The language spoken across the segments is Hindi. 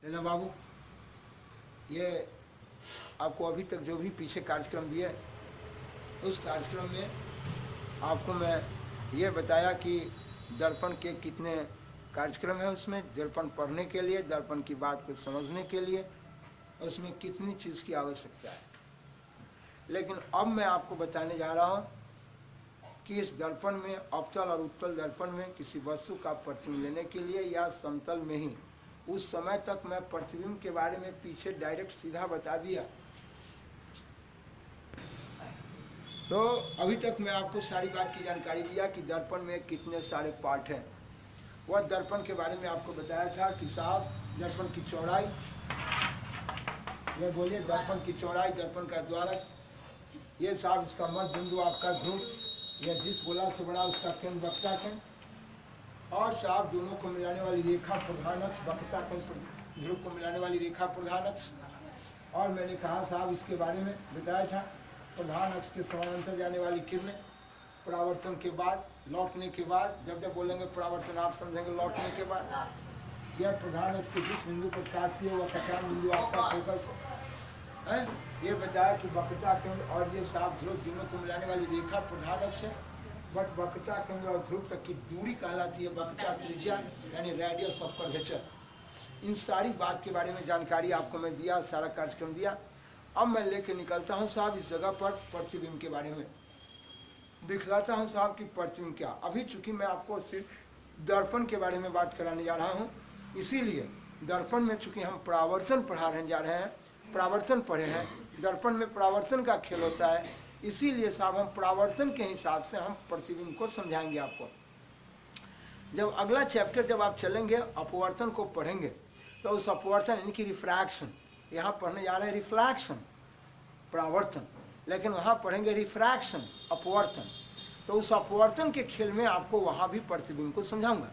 लेना बाबू, ये आपको अभी तक जो भी पीछे कार्यक्रम दिए, उस कार्यक्रम में आपको मैं ये बताया कि दर्पण के कितने कार्यक्रम है, उसमें दर्पण पढ़ने के लिए, दर्पण की बात को समझने के लिए उसमें कितनी चीज़ की आवश्यकता है। लेकिन अब मैं आपको बताने जा रहा हूँ कि इस दर्पण में, अवतल और उत्तल दर्पण में, किसी वस्तु का प्रतिबिंब लेने के लिए या समतल में ही, उस समय तक मैं प्रतिबिंब के बारे में पीछे डायरेक्ट सीधा बता दिया। तो अभी तक मैं आपको सारी बात की जानकारी दिया कि दर्पण में कितने सारे पार्ट हैं। वह दर्पण के बारे में आपको बताया था कि साहब दर्पण की चौड़ाई, ये बोलिए दर्पण की चौड़ाई, दर्पण का द्वारक, ये साहब इसका मध्य बिंदु आपका ध्रुव, यह जिस गोला से बड़ा उसका केंद्र वक्रता केंद्र, और साहब दोनों को मिलाने वाली रेखा प्रधान अक्ष, वक्रता केंद्र ध्रुव को मिलाने वाली रेखा प्रधान अक्ष। और मैंने कहा साहब इसके बारे में बताया था, प्रधान अक्ष के समानांतर जाने वाली किरणें परावर्तन के बाद, लौटने के बाद, जब जब बोलेंगे परावर्तन आप समझेंगे लौटने के बाद, यह प्रधान अक्ष के जिस बिंदु पर काटती है वह कटान बिंदु आपका फोकस है। ये बताया कि वक्रता केंद्र और ये साफ ध्रुव दोनों को मिलाने वाली रेखा प्रधान अक्ष है, बट वक्रता केंद्र और ध्रुव तक की दूरी कहलाती है वक्रता त्रिज्या, यानी रेडियस ऑफ कर्वेचर। इन सारी बात के बारे में जानकारी आपको मैं दिया, सारा कार्यक्रम दिया। अब मैं लेके निकलता हूँ साहब इस जगह पर प्रतिबिंब के बारे में दिखलाता हूँ साहब कि प्रतिबिंब क्या। अभी चूंकि मैं आपको सिर्फ दर्पण के बारे में बात कराने जा रहा हूँ, इसीलिए दर्पण में चूंकि हम परावर्तन पढ़ाने जा रहे हैं, परावर्तन पढ़े हैं, दर्पण में परावर्तन का खेल होता है, इसीलिए साहब हम परावर्तन के हिसाब से हम प्रतिबिंब को समझाएंगे आपको। जब अगला चैप्टर जब आप चलेंगे अपवर्तन को पढ़ेंगे, तो उस अपवर्तन यानी कि रिफ्रैक्शन, यहाँ पढ़ने जा रहे हैं रिफ्लैक्शन परावर्तन, लेकिन वहाँ पढ़ेंगे रिफ्रैक्शन अपवर्तन। तो उस अपवर्तन के खेल में आपको वहाँ भी प्रतिबिंब को समझाऊंगा।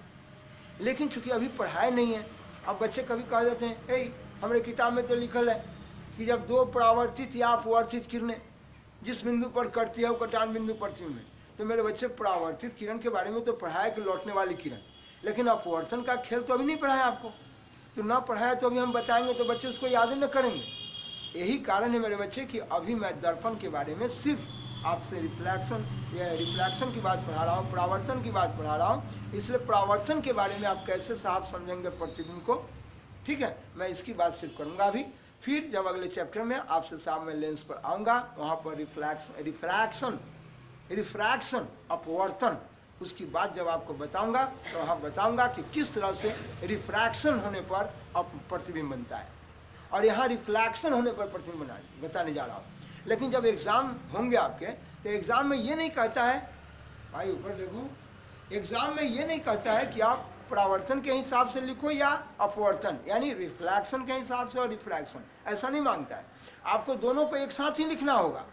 लेकिन चूंकि अभी पढ़ाए नहीं है, अब बच्चे कभी कह देते हैं ए हमारे किताब में तो लिखल है कि जब दो परावर्तित या अपवर्तित किरणें जिस बिंदु पर करती है वो कटान बिंदु प्रतिबिंब है। तो मेरे बच्चे परावर्तित किरण के बारे में तो पढ़ाया कि लौटने वाली किरण, लेकिन अपवर्तन का खेल तो अभी नहीं पढ़ाया आपको। तो ना पढ़ाया तो अभी हम बताएंगे तो बच्चे उसको याद न करेंगे। यही कारण है मेरे बच्चे कि अभी मैं दर्पण के बारे में सिर्फ आपसे रिफ्लैक्शन या रिफ्लैक्शन की बात पढ़ा रहा हूँ, परावर्तन की बात पढ़ा रहा हूँ। इसलिए परावर्तन के बारे में आप कैसे साफ समझेंगे प्रतिबिंब को, ठीक है, मैं इसकी बात सिर्फ करूँगा अभी। फिर जब अगले चैप्टर में आपसे साहब मैं लेंस पर आऊँगा, वहाँ पर रिफ्रैक्शन अपवर्तन, उसकी बात जब आपको बताऊंगा तो वहाँ बताऊंगा कि किस तरह से रिफ्रैक्शन होने पर प्रतिबिंब बनता है, और यहाँ रिफ्लैक्शन होने पर प्रतिबिंब बताने जा रहा हूँ। लेकिन जब एग्ज़ाम होंगे आपके, तो एग्ज़ाम में ये नहीं कहता है, भाई ऊपर देखो, एग्ज़ाम में ये नहीं कहता है कि आप परावर्तन के हिसाब से लिखो या अपवर्तन यानी रिफ्लैक्शन के हिसाब से और रिफ्रैक्शन, ऐसा नहीं मांगता है। आपको दोनों को एक साथ ही लिखना होगा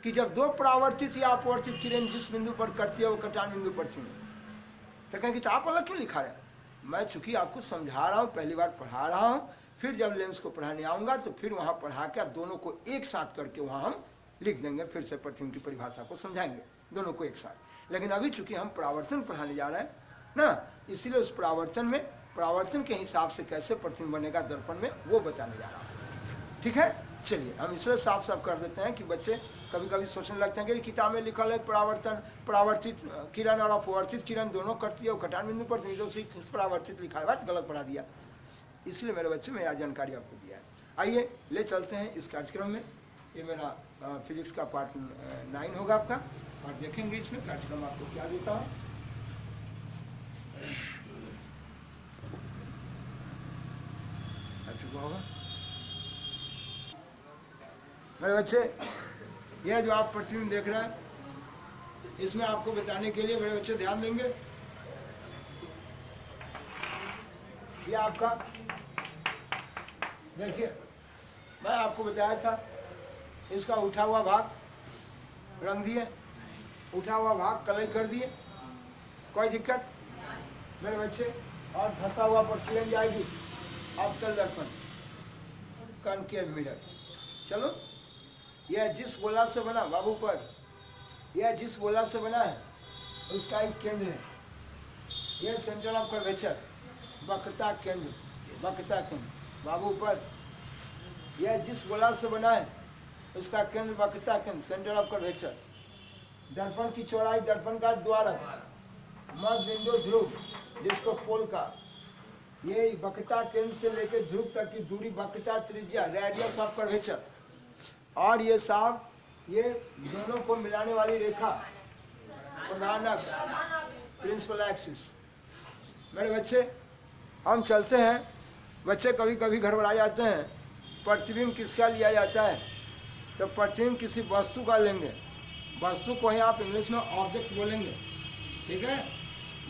कि जब दो परावर्तित या अपवर्तित किरण जिस बिंदु पर करती है वो कटान बिंदु प्रतिबिंब। तो कहें कि आप अलग क्यों लिखा रहे? मैं चूंकि आपको समझा रहा हूँ, पहली बार पढ़ा रहा हूँ, फिर जब लेंस को पढ़ाने आऊँगा तो फिर वहाँ पढ़ा के आप दोनों को एक साथ करके वहाँ हम लिख देंगे, फिर से प्रतिबिंब की परिभाषा को समझाएंगे दोनों को एक साथ। लेकिन अभी चूंकि हम परावर्तन पढ़ाने जा रहे हैं ना, इसीलिए उस परावर्तन में परावर्तन के हिसाब से कैसे प्रतिबिंब बनेगा दर्पण में वो बताने जा रहा हूँ, ठीक है। चलिए हम इसलिए साफ साफ कर देते हैं कि बच्चे कभी कभी सोचने लगते हैं कि किताब में लिखा है परावर्तित किरण और अपवर्तित किरण दोनों करती है वो कटान बिंदु पर, तो परावर्तित लिखा है, बात गलत पढ़ा दिया। इसलिए मेरे बच्चे में यह जानकारी आपको दिया है। आइए ले चलते हैं इस कार्यक्रम में। ये मेरा फिजिक्स का पार्ट 9 होगा आपका, और देखेंगे इसमें कार्यक्रम आपको क्या देता है। चुका होगा मेरे बच्चे, यह जो आप प्रतिबिंब देख रहे हैं, इसमें आपको बताने के लिए मेरे बच्चे ध्यान देंगे, ये आपका देखिए, मैं आपको बताया था इसका उठा हुआ भाग रंग दिए, उठा हुआ भाग कलई कर दिए, कोई दिक्कत मेरे बच्चे। और फंसा हुआ पर किरण जाएगी अवतल दर्पण कॉनकेव मिरर। चलो, यह जिस गोला से बना बाबू पर, यह जिस गोला से बना है उसका एक केंद्र है, यह सेंटर ऑफ कर्वेचर, वक्रता केंद्र, वक्रता केंद्र। बाबू ऊपर, यह जिस गोला से बना है उसका केंद्र वक्रता केंद्र, सेंटर ऑफ कर्वेचर। दर्पण की चौड़ाई, दर्पण का द्वारक, मध्य बिंदु ध्रुव जिसको पोल का, ये वक्रता केंद्र से लेकर ध्रुव तक की दूरी वक्रता त्रिज्या, रेडियस ऑफ कर्वेचर। और ये साहब ये दोनों को मिलाने वाली रेखा, प्रधान अक्ष, प्रिंसिपल एक्सिस। मेरे बच्चे हम चलते हैं, बच्चे कभी कभी गड़बड़ा जाते हैं। प्रतिबिंब किसका लिया जाता है? तो प्रतिबिंब किसी वस्तु का लेंगे, वस्तु को ही आप इंग्लिश में ऑब्जेक्ट बोलेंगे, ठीक है?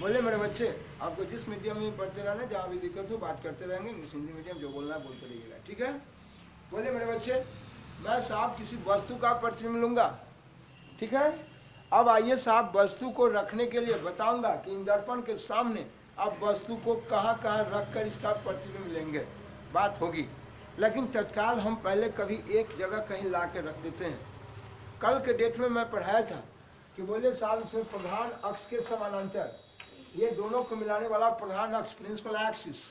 बोले मेरे बच्चे, आपको जिस मीडियम में पढ़ते रहना, जहाँ भी दिक्कत हो बात करते रहेंगे, इंग्लिश हिंदी मीडियम जो बोलना है बोलते रहिएगा, ठीक है? बोले मेरे बच्चे, मैं साहब किसी वस्तु का प्रतिबिंब लूंगा, ठीक है? अब आइए साहब, वस्तु को रखने के लिए बताऊंगा कि इन दर्पण के सामने आप वस्तु को कहाँ कहाँ रख कर इसका प्रतिबिंब लेंगे, बात होगी। लेकिन तत्काल हम पहले कभी एक जगह कहीं ला के रख देते हैं। कल के डेट में मैं पढ़ाया था कि बोले साहब इसमें प्रधान अक्ष के समानांतर, ये दोनों को मिलाने वाला प्रधान अक्ष, प्रिंसिपल एक्सिस,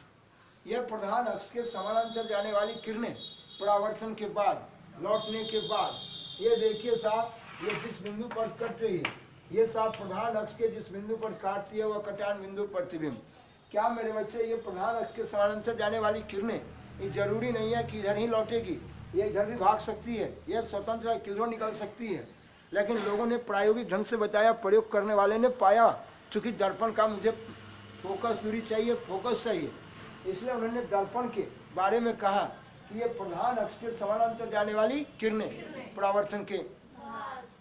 यह प्रधान अक्ष के समानांतर जाने वाली किरणें परावर्तन के बाद, लौटने के बाद, ये देखिए साहब, ये जिस बिंदु पर कट रही है, ये साहब प्रधान अक्ष के जिस बिंदु पर काटती है वह कटान बिंदु प्रतिबिंब। क्या मेरे बच्चे, ये प्रधान अक्ष के समानांतर जाने वाली किरणें, ये जरूरी नहीं है कि इधर ही लौटेगी, ये इधर भी भाग सकती है, यह स्वतंत्र है, किधरों निकल सकती है। लेकिन लोगों ने प्रायोगिक ढंग से बताया, प्रयोग करने वाले ने पाया, चूंकि दर्पण का मुझे फोकस दूरी चाहिए, फोकस चाहिए, इसलिए उन्होंने दर्पण के बारे में कहा कि ये प्रधान अक्ष के समानांतर जाने वाली किरणें परावर्तन के,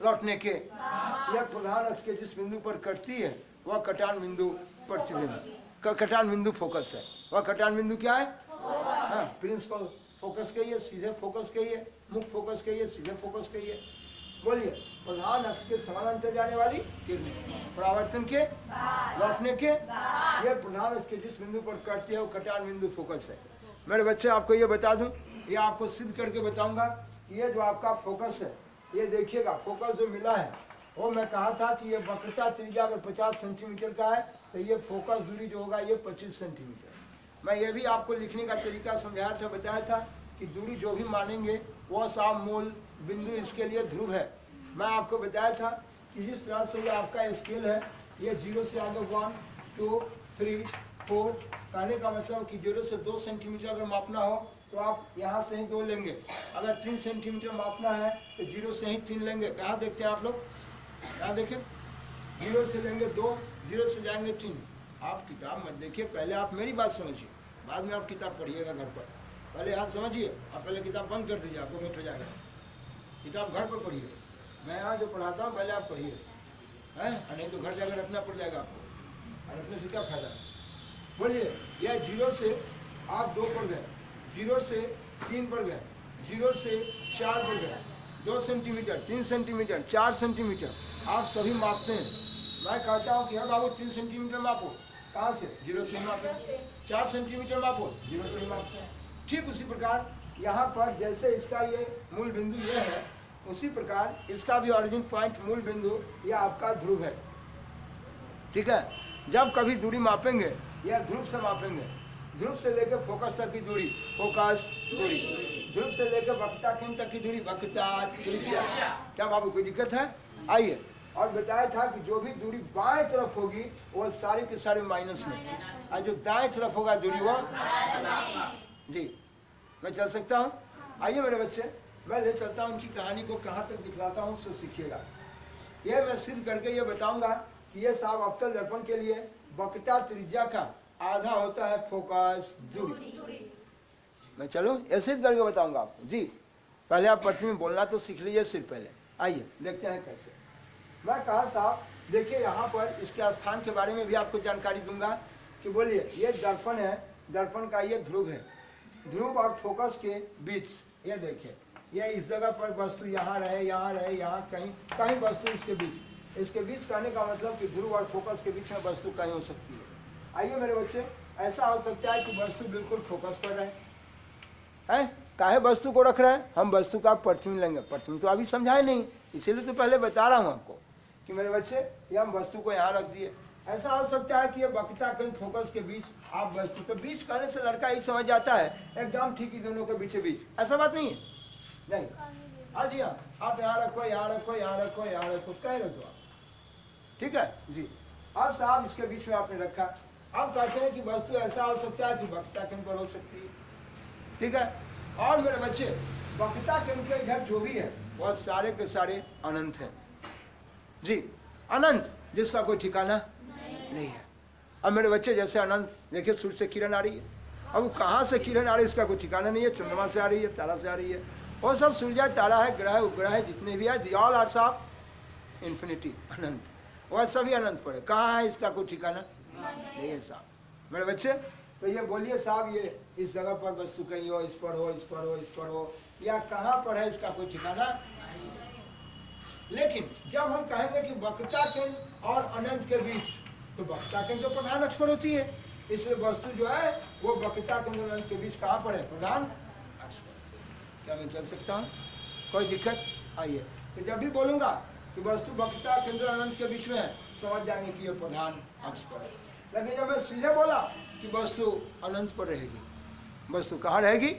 लौटने के, यह प्रधान अक्ष के जिस बिंदु पर कटती है वह कटान बिंदु प्रतिबिंब, कटान बिंदु फोकस है। वह कटान बिंदु क्या है? हाँ, प्रिंसिपल फोकस कहिए, सीधे फोकस कहिए, मुख्य फोकस कहिए, सीधे फोकस कहिए। बोलिए, प्रधान अक्ष के समानांतर जाने वाली किरणें परावर्तन के, लौटने के, यह प्रधान अक्ष के जिस बिंदु पर कटती है वो कटान बिंदु फोकस है। मेरे बच्चे आपको ये बता दूं, ये आपको सिद्ध करके बताऊंगा कि ये जो आपका फोकस है, ये देखिएगा फोकस जो मिला है वो मैं कहा था कि ये वक्रता त्रिज्या अगर 50 सेंटीमीटर का है तो ये फोकस दूरी जो होगा ये 25 सेंटीमीटर। मैं ये भी आपको लिखने का तरीका समझाया था, बताया था कि दूरी जो भी मानेंगे वह साहब मूल बिंदु इसके लिए ध्रुव है। मैं आपको बताया था कि जिस तरह से ये आपका स्केल है, ये 0 से आगे 1, 2, 3, 4, कहने का मतलब कि 0 से 2 सेंटीमीटर अगर मापना हो तो आप यहाँ से ही 2 लेंगे, अगर 3 सेंटीमीटर मापना है तो 0 से ही 3 लेंगे। कहाँ देखते हैं आप लोग? यहाँ देखें, 0 से लेंगे 2, 0 से जाएंगे 3। आप किताब मत देखिए, पहले आप मेरी बात समझिए, बाद में आप किताब पढ़िएगा घर पर। पहले यहाँ समझिए, आप पहले किताब बंद कर दीजिए, आपको मिट हो जाएगा। किताब घर पर पढ़िए, मैं यहाँ जो पढ़ाता हूँ पहले आप पढ़िए, है नहीं तो घर जाकर रखना पड़ जाएगा आपको, और रखने से क्या फायदा है? बोलिए, यह 0 से आप 2 पर गए, 0 से 3 पर गए, 0 से 4 पर गए, 2 सेंटीमीटर, 3 सेंटीमीटर, 4 सेंटीमीटर, आप सभी मापते हैं। मैं कहता हूँ कि हाँ बाबू 3 सेंटीमीटर मापो, कहाँ से? 0 से मापे। 4 सेंटीमीटर मापो, 0 से मापते हैं। ठीक उसी प्रकार यहाँ पर जैसे इसका ये मूल बिंदु ये है, उसी प्रकार इसका भी ऑरिजिन पॉइंट मूल बिंदु ये आपका ध्रुव है, ठीक है? जब कभी दूरी मापेंगे या ध्रुव से मापेंगे, ध्रुव से लेकर फोकस तक की दूरी, फोकस दूरी, ध्रुव से लेकर वक्रता केंद्र तक की दूरी, वक्रता त्रिज्या। क्या बाबू कोई दिक्कत है? आइए, और बताया था कि जो भी दूरी बाएं तरफ होगी वो सारी के सारे माइनस में, और जो दाएं तरफ होगा दूरी वो जी। मैं चल सकता हूँ? आइए मेरे बच्चे, मैं ले चलता हूँ उनकी कहानी को, कहाँ तक दिखलाता हूँ उससे सीखिएगा। ये मैं सिद्ध करके ये बताऊंगा कि ये साहब अवतल दर्पण के लिए वक्रता त्रिज्या का आधा होता है फोकस दूरी। मैं चलो ऐसे ही करके बताऊंगा आपको जी। पहले आप पश्चिमी बोलना तो सीख लीजिए सिर्फ पहले। आइए देखते हैं कैसे। मैं कहा साहब देखिए यहाँ पर इसके स्थान के बारे में भी आपको जानकारी दूंगा कि बोलिए, ये दर्पण है, दर्पण का ये ध्रुव है, ध्रुव और फोकस के बीच ये देखिए, ये इस जगह पर वस्तु यहाँ रहे, यहाँ रहे, यहाँ कहीं कहीं वस्तु इसके बीच कहने का मतलब कि ध्रुव और फोकस के बीच में वस्तु कहीं हो सकती है। आइए मेरे बच्चे, ऐसा हो सकता है कि वस्तु बिल्कुल फोकस पर रहे, हैं? काहे वस्तु को रख रहे हैं? हम वस्तु का प्रतिबिंब लेंगे। प्रतिबिंब तो अभी समझाए नहीं, इसीलिए तो पहले बता रहा हूँ आपको कि मेरे बच्चे ये हम वस्तु को यहाँ रख दिए, ऐसा हो सकता है कि ये वक्रता केंद्र फोकस के बीच आप वस्तु, तो बीच कहने से लड़का ही समझ जाता है एकदम ठीक ही दोनों के बीच बीच, ऐसा बात नहीं है। नहीं, हाँ जी हाँ, आप यहाँ रखो, यहाँ रखो, यहाँ रखो, यहाँ रखो, कहीं रखो आप, ठीक है जी। अब साहब इसके बीच में आपने रखा। अब कहते हैं कि वस्तु ऐसा हो सकता है कि वक्रता केंद्र पर हो सकती है, ठीक है। और मेरे बच्चे, वक्रता केंद्र के इधर जो भी है वह सारे के सारे अनंत है जी, अनंत, जिसका कोई ठिकाना नहीं है। अब मेरे बच्चे जैसे अनंत, देखिए सूर्य से किरण आ रही है, अब वो कहाँ से किरण आ रही है इसका कोई ठिकाना नहीं है, चंद्रमा से आ रही है, तारा से आ रही है, वो सब सूर्य, तारा है, ग्रह उपग्रह है, जितने भी है, the all are of infinity, अनंत, वह सभी अनंत पर है। कहाँ है इसका कोई ठिकाना नहीं है साहब मेरे बच्चे। तो ये बोलिए साहब, ये इस जगह पर वस्तु कहीं हो, इस पर हो, इस पर हो, इस पर हो, या कहाँ पर है इसका कोई ठिकाना। लेकिन जब हम कहेंगे कि वक्रता केंद्र और अनंत के बीच, तो वक्रता केंद्र तो प्रधान अक्ष पर होती है, इसलिए वस्तु जो है वो वक्रता केंद्र और अनंत के बीच कहाँ पर है, प्रधान अक्ष पर। क्या मैं चल सकता हूँ, कोई दिक्कत? आइए, तो जब भी बोलूंगा कि वस्तु वक्रता केंद्र और अनंत के बीच में है, समझ जाएंगे कि ये प्रधान अक्ष पर है। लेकिन जब मैं सीधे बोला कि वस्तु अनंत पर रहेगी, वस्तु कहाँ रहेगी,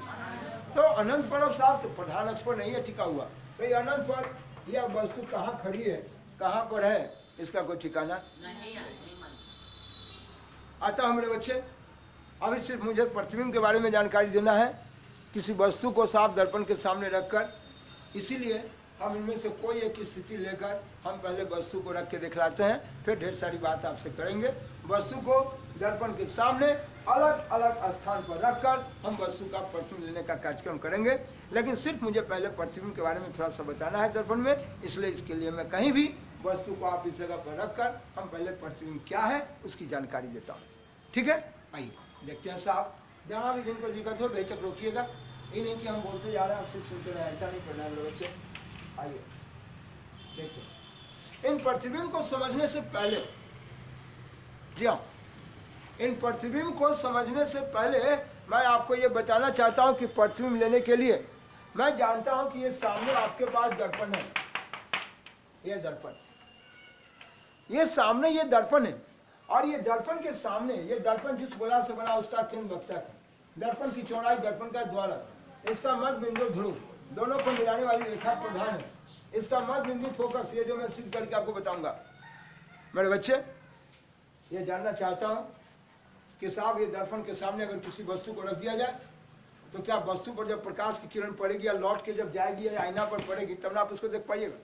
तो अनंत पर, अब साहब तो प्रधान अक्ष पर नहीं है टिका हुआ, तो ये अनंत पर यह वस्तु कहाँ खड़ी है, कहाँ पर है, इसका कोई ठिकाना नहीं। आता है मेरे बच्चे। अभी सिर्फ मुझे प्रतिबिंब के बारे में जानकारी देना है, किसी वस्तु को साफ दर्पण के सामने रखकर, इसीलिए हम इनमें से कोई एक स्थिति लेकर हम पहले वस्तु को रख के दिखलाते हैं, फिर ढेर सारी बात आपसे करेंगे। वस्तु को दर्पण के सामने अलग अलग स्थान पर रखकर हम वस्तु का प्रतिबिंब लेने का कार्यक्रम करेंगे। लेकिन सिर्फ मुझे पहले प्रतिबिंब के बारे में थोड़ा सा बताना है दर्पण में, इसलिए इसके लिए मैं कहीं भी वस्तु को आप इस जगह पर रखकर हम पहले प्रतिबिंब क्या है उसकी जानकारी देता हूँ, ठीक है। आइए देखते हैं साहब, जहाँ भी जिनको दिक्कत हो बेचक रोकिएगा, ये नहीं कि हम बोलते जा रहे हैं सिर्फ सुनते रहे, ऐसा नहीं करना है मेरे बच्चे। आइए देखिए, इन प्रतिबिंब को समझने से पहले, जी हाँ, इन प्रतिबिंब को समझने से पहले मैं आपको ये बताना चाहता हूँ कि प्रतिबिंब लेने के लिए मैं जानता हूँ कि ये सामने आपके पास दर्पण है, ये दर्पण, ये सामने ये दर्पण है, और ये दर्पण के सामने, ये दर्पण जिस गोला से बना उसका केंद्र वक्ता है, दर्पण की चौड़ाई, दर्पण का द्वारक, इसका मध्य बिंदु ध्रुव, दोनों को मिलाने वाली रेखा प्रधान है, इसका मध्य बिंदु फोकस, ये जो मैं सिद्ध करके आपको बताऊंगा मेरे बच्चे। ये जानना चाहता हूं कि साहब ये दर्पण के सामने अगर किसी वस्तु को रख दिया जाए तो क्या वस्तु पर जब प्रकाश की किरण पड़ेगी या लौट के जब जाएगी या आईना पर पड़ेगी तब ना आप उसको देख पाइएगा,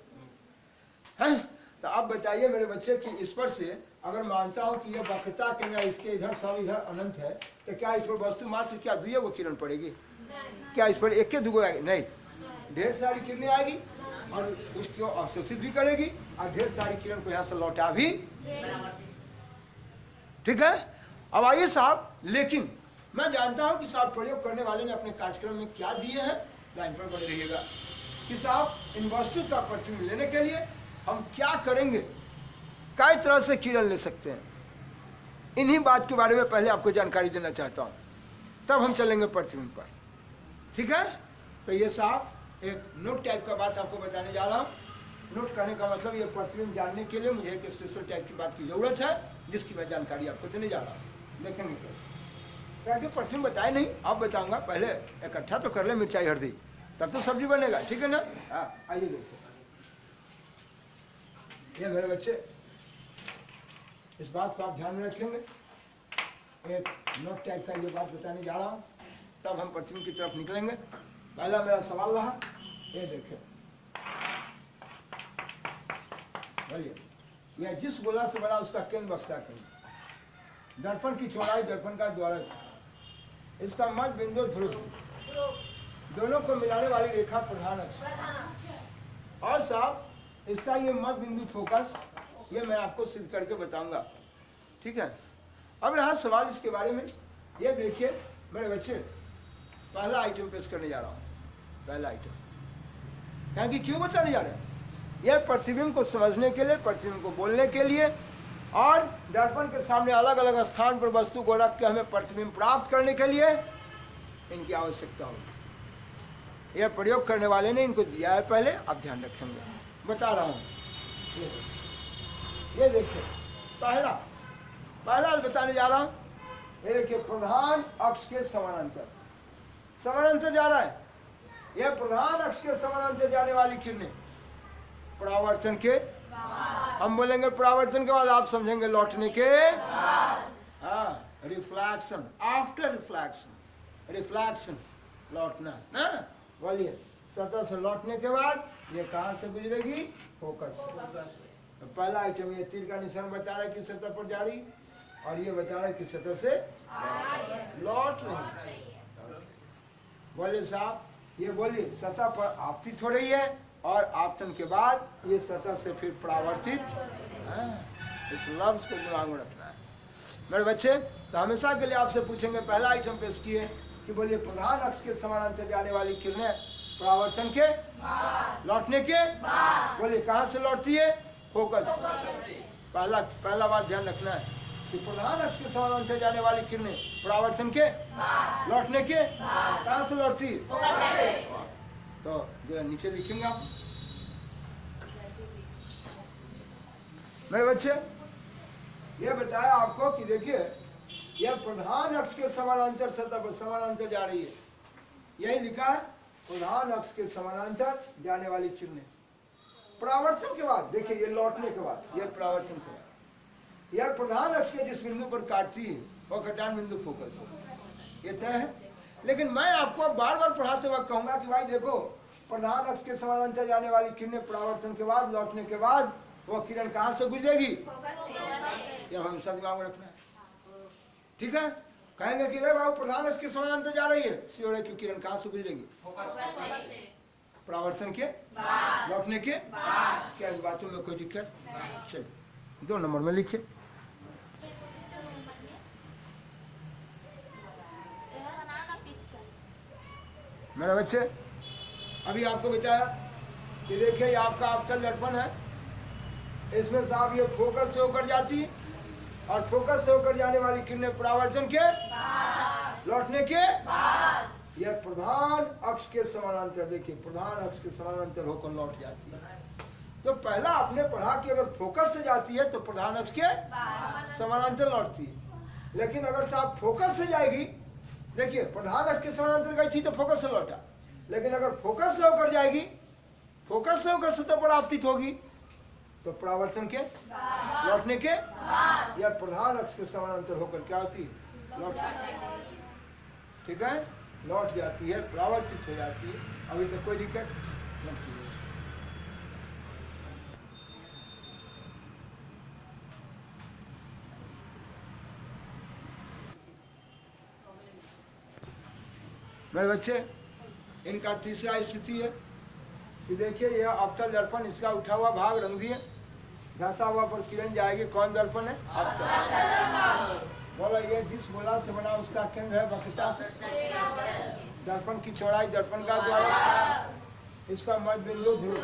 हैं? तो आप बताइए मेरे बच्चे कि इस पर से अगर मानता हूं कि यह वक्रता केंद्र इसके इधर सब इधर अनंत है, तो क्या इस पर वस्तु मात्र क्या दुइये को किरण पड़ेगी, क्या इस पर एक के दुगो आएगी? नहीं, ढेर सारी किरणें आएगी और उसको अवशोषित भी करेगी और ढेर सारी किरण को यहाँ से लौटा भी, ठीक है। अब आइए साहब, लेकिन मैं जानता हूं कि साहब प्रयोग करने वाले ने अपने कार्यक्रम में क्या दिए हैं, लाइन पर बने रहिएगा कि साहब इन वस्तु का प्रतिबिंब लेने के लिए हम क्या करेंगे, कई तरह से किरण ले सकते हैं, इन्हीं बात के बारे में पहले आपको जानकारी देना चाहता हूं, तब हम चलेंगे प्रतिबिंब पर, ठीक है। तो ये साहब एक नोट टाइप का बात आपको बताने जा रहा हूँ। नोट करने का मतलब ये प्रतिबिंब जानने के लिए मुझे एक स्पेशल टाइप की बात की जरूरत है, जिसकी मैं जानकारी आपको देने जा रहा हूँ। देखेंगे कैसे, क्योंकि प्रतिबिंब बताए नहीं, आप बताऊंगा, पहले इकट्ठा तो कर ले मिर्चाई हल्दी, तब तो सब्जी बनेगा, ठीक है ना। हाँ आइए देखिए, ये मेरे बच्चे इस बात को आप ध्यान में रखेंगे, एक नोट टाइप का ये बात बताने जा रहा हूँ, तब हम प्रतिबिंब की तरफ निकलेंगे। पहला मेरा सवाल रहा, ये देखिए, बोलिए, यह जिस गोला से बना उसका केंद्र वक्ता केंद्र, दर्पण की चौड़ाई, दर्पण का द्वारक, इसका मध्य बिंदु ध्रुव, दोनों को मिलाने वाली रेखा प्रधान अक्ष, और साहब इसका ये मध्य बिंदु फोकस, ये मैं आपको सिद्ध करके बताऊंगा, ठीक है। अब रहा सवाल इसके बारे में, ये देखिए मेरे बच्चे, पहला आइटम पेश करने जा रहा हूँ, पहला आइटम, क्या कि क्यों बताने जा रहे हैं, यह प्रतिबिंब को समझने के लिए, प्रतिबिंब को बोलने के लिए, और दर्पण के सामने अलग अलग स्थान पर वस्तु को रख के हमें प्रतिबिंब प्राप्त करने के लिए इनकी आवश्यकता होगी। यह प्रयोग करने वाले ने इनको दिया है, पहले आप ध्यान रखेंगे, बता रहा हूँ। ये देखिए, पहला पहला बताने जा रहा हूं, एक है प्रधान अक्ष के समानांतर, समानांतर जा रहा है। यह प्रधान अक्ष के समानांतर जाने वाली किरणें परावर्तन के, हम बोलेंगे परावर्तन के बाद, आप समझेंगे लौटने के, हाँ, रिफ्लैक्शन, आफ्टर रिफ्लैक्शन, रिफ्लैक्शन लौटना ना, बोलिए। सतह से लौटने के बाद ये कहां से गुजरेगी? फोकस से। तो पहला आइटम ये तीर का निशान बता रहा है कि सतह पर जा रही, और ये बता रहा है कि सतह से लौट रही। बोलिए साहब, ये बोलिए सतह पर आपतित हो रही है और आपतन के बाद ये सतह से फिर परावर्तित। इस लफ्ज को दिमाग में रखना है मेरे बच्चे। तो हमेशा के लिए आपसे पूछेंगे, पहला आइटम पेश किए कि बोलिए प्रधान अक्ष के समानांतर जाने वाली किरणें परावर्तन के, लौटने के, बोलिए कहां से लौटती है? फोकस। पहला बात ध्यान रखना है कि प्रधान अक्ष के समानांतर जाने वाली किरणें परावर्तन के, लौटने के, कहां से लौटती है? तो जरा नीचे लिखेंगे आप मेरे बच्चे। ये बताया आपको कि देखिए यह प्रधान अक्ष के समानांतर सतह पर समानांतर जा रही है, यही लिखा है प्रधान अक्ष के समानांतर जाने वाली किरणें परावर्तन के बाद। देखिए ये लौटने के बाद, यह परावर्तन के बाद, यह प्रधान अक्ष के जिस बिंदु पर काटती है वह कटान बिंदु फोकस है, ये तय है। लेकिन मैं आपको बार बार पढ़ाते वक्त कहूंगा कि भाई देखो, प्रधान अक्ष के समानांतर जाने वाली किरणें परावर्तन के बाद, लौटने के बाद वह किरण कहां से गुजरेगी? यह हमेशा दिमाग में रखना है, ठीक है। कहेंगे कि रे बाबू प्रधान अक्ष के समानांतर जा रही है, श्योर है कि किरण कहां से गुजरेगी? परावर्तन के, लौटने के। क्या इस बातों में कोई दिक्कत? चलिए 2 नंबर में लिखिए। मेरे बच्चे, अभी आपको बताया कि देखिए ये आपका अवतल दर्पण है, इसमें साहब ये फोकस से होकर जाती है, और फोकस से होकर जाने वाली किरणें परावर्तन के, लौटने के, यह प्रधान अक्ष के समानांतर, देखिए प्रधान अक्ष के समानांतर होकर लौट जाती है। तो पहला आपने पढ़ा कि अगर फोकस से जाती है तो प्रधान अक्ष के समानांतर लौटती है, लेकिन अगर साहब फोकस से जाएगी, देखिए प्रधान अक्ष के समानांतर गई थी तो फोकस से लौटा, लेकिन अगर फोकस से होकर जाएगी, फोकस से होकर सतह पर आपतित होगी तो परावर्तन के, लौटने के, या प्रधान अक्ष के समानांतर होकर क्या होती है? लौट, ठीक है, लौट जाती है, परावर्तित हो जाती है। अभी तक कोई दिक्कत नहीं। मेरे बच्चे, इनका तीसरा स्थिति है कि देखिए यह अवतल दर्पण, इसका उठा हुआ भाग रंग दिए, घसा हुआ पर किरण जाएगी। कौन दर्पण है? अवतल। बोला ये जिस गोला से बना उसका केंद्र है वक्रता। दर्पण की चौड़ाई दर्पण का द्वारा, इसका मध्य बिंदु ध्रुव,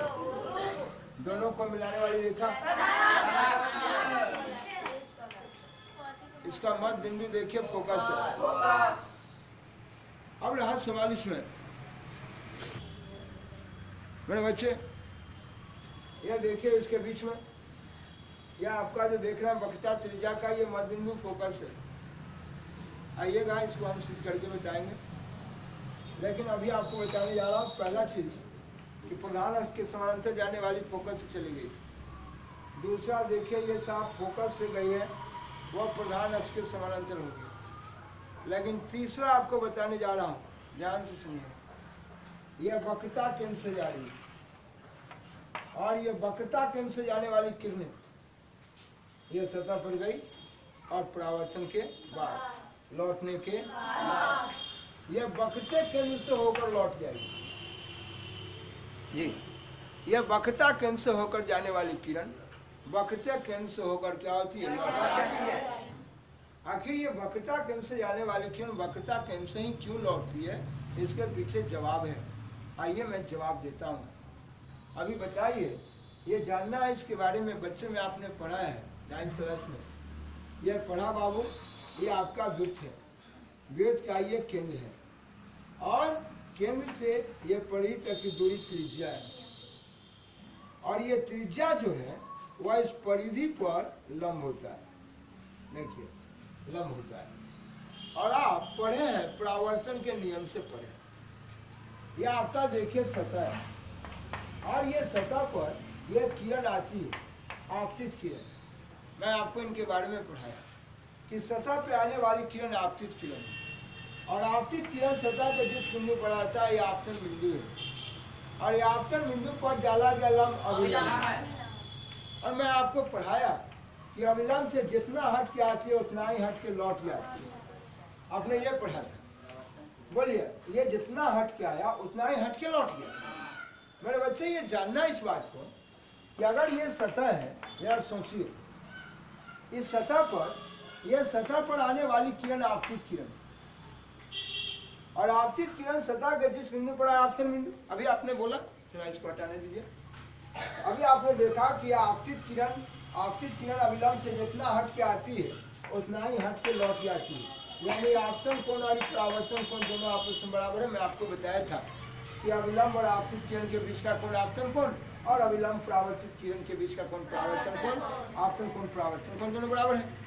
दोनों को मिलाने वाली रेखा, इसका मध्य बिंदु देखिए फोकस है। अब रहा सवाल इसमें मेरे बच्चे, यह देखिए इसके बीच में यह आपका जो देख रहे हैं वक्रता त्रिज्या का ये मध्य बिंदु फोकस है। आइएगा इसको हम सिद्ध करके बताएंगे, लेकिन अभी आपको बताने जा रहा हूँ पहला चीज कि प्रधान अक्ष के समानांतर जाने वाली फोकस से चली गई। दूसरा देखिए ये साफ फोकस से गई है, वह प्रधान अक्ष के समानांतर होगी। लेकिन तीसरा आपको बताने जा रहा हूँ, ध्यान से सुनिए। यह वक्रता केंद्र से जा रही है, और यह वक्रता केंद्र से जाने वाली किरणें यह सतह पर गई और परावर्तन के बाद, लौटने के बाद यह वक्रता केंद्र से होकर लौट जाएगी। जी, यह वक्रता केंद्र से होकर जाने वाली किरण वक्रता केंद्र से होकर क्या होती है? लौट। आखिर ये वक्रता केंद्र से जाने वाली किरण वक्रता केंद्र से ही क्यों लौटती है, इसके पीछे जवाब है। आइए मैं जवाब देता हूँ। अभी बताइए, ये जानना है इसके बारे में। बच्चे में आपने पढ़ा है 9th क्लास में, यह पढ़ा बाबू, ये आपका वृत्त है, वृत्त का ये केंद्र है, और केंद्र से ये परिधि तक की दूरी त्रिज्या है, और ये त्रिज्या जो है वह इस परिधि पर लंब होता है। देखिए लंब होता है। और आप पढ़े हैं परावर्तन के नियम से पढ़े। ये आपका देखिए सतह है और ये सतह पर यह किरण आती है, आपतित किरण। मैं आपको इनके बारे में पढ़ाया कि सतह पे आने वाली किरण आपतित किरण है और आपतित किरण सतह पे जिस बिंदु पर आता है ये आपतन बिंदु है और ये आपतन बिंदु पर डाला गया लंब अविलंब है। और मैं आपको पढ़ाया कि अविलंब से जितना हट के आती है उतना ही हट के लौट जाती है। आपने ये पढ़ा था, बोलिए ये जितना हट के आया उतना ही हट के लौट गया। मेरे बच्चे ये जानना इस बात को कि अगर ये सतह है, यार सोचिए इस सतह पर, यह सतह पर आने वाली किरण आपतित किरण और आपतित किरण सतह के जिस बिंदु पर आपतन बिंदु, अभी आपने बोला, थोड़ा इसको हटाने दीजिए। अभी आपने देखा कि आपतित किरण अविलंब से जितना हट के आती है उतना ही हट के लौट जाती है। यानी आपतन कोण और परावर्तन कोण दोनों आपस में बराबर है। मैं आपको बताया था कि अविलंब और आपतित किरण के बीच का कोण आपतन कोण और अविलंब परावर्तित किरण के बीच का कोण परावर्तन कोण, आपतन कोण परावर्तन कोण दोनों बराबर है।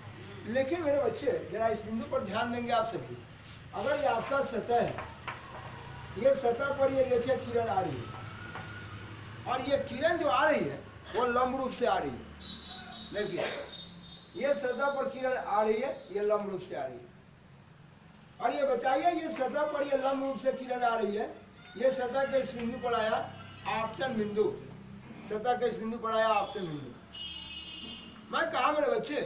लेकिन मेरे बच्चे जरा इस बिंदु पर ध्यान देंगे आप सभी। अगर ये आपका सतह है, ये सतह पर ये देखिए किरण आ रही है और ये किरण जो आ रही है वो लंब रूप से आ रही है। देखिए ये सतह पर किरण आ रही है, ये लंब रूप से आ रही है। और ये बताइए ये सतह पर ये लंब रूप से किरण आ रही है, ये सतह के इस बिंदु पर आया आपतन बिंदु, सतह के इस बिंदु पर आया आपतन बिंदु। मैं कहा मेरे बच्चे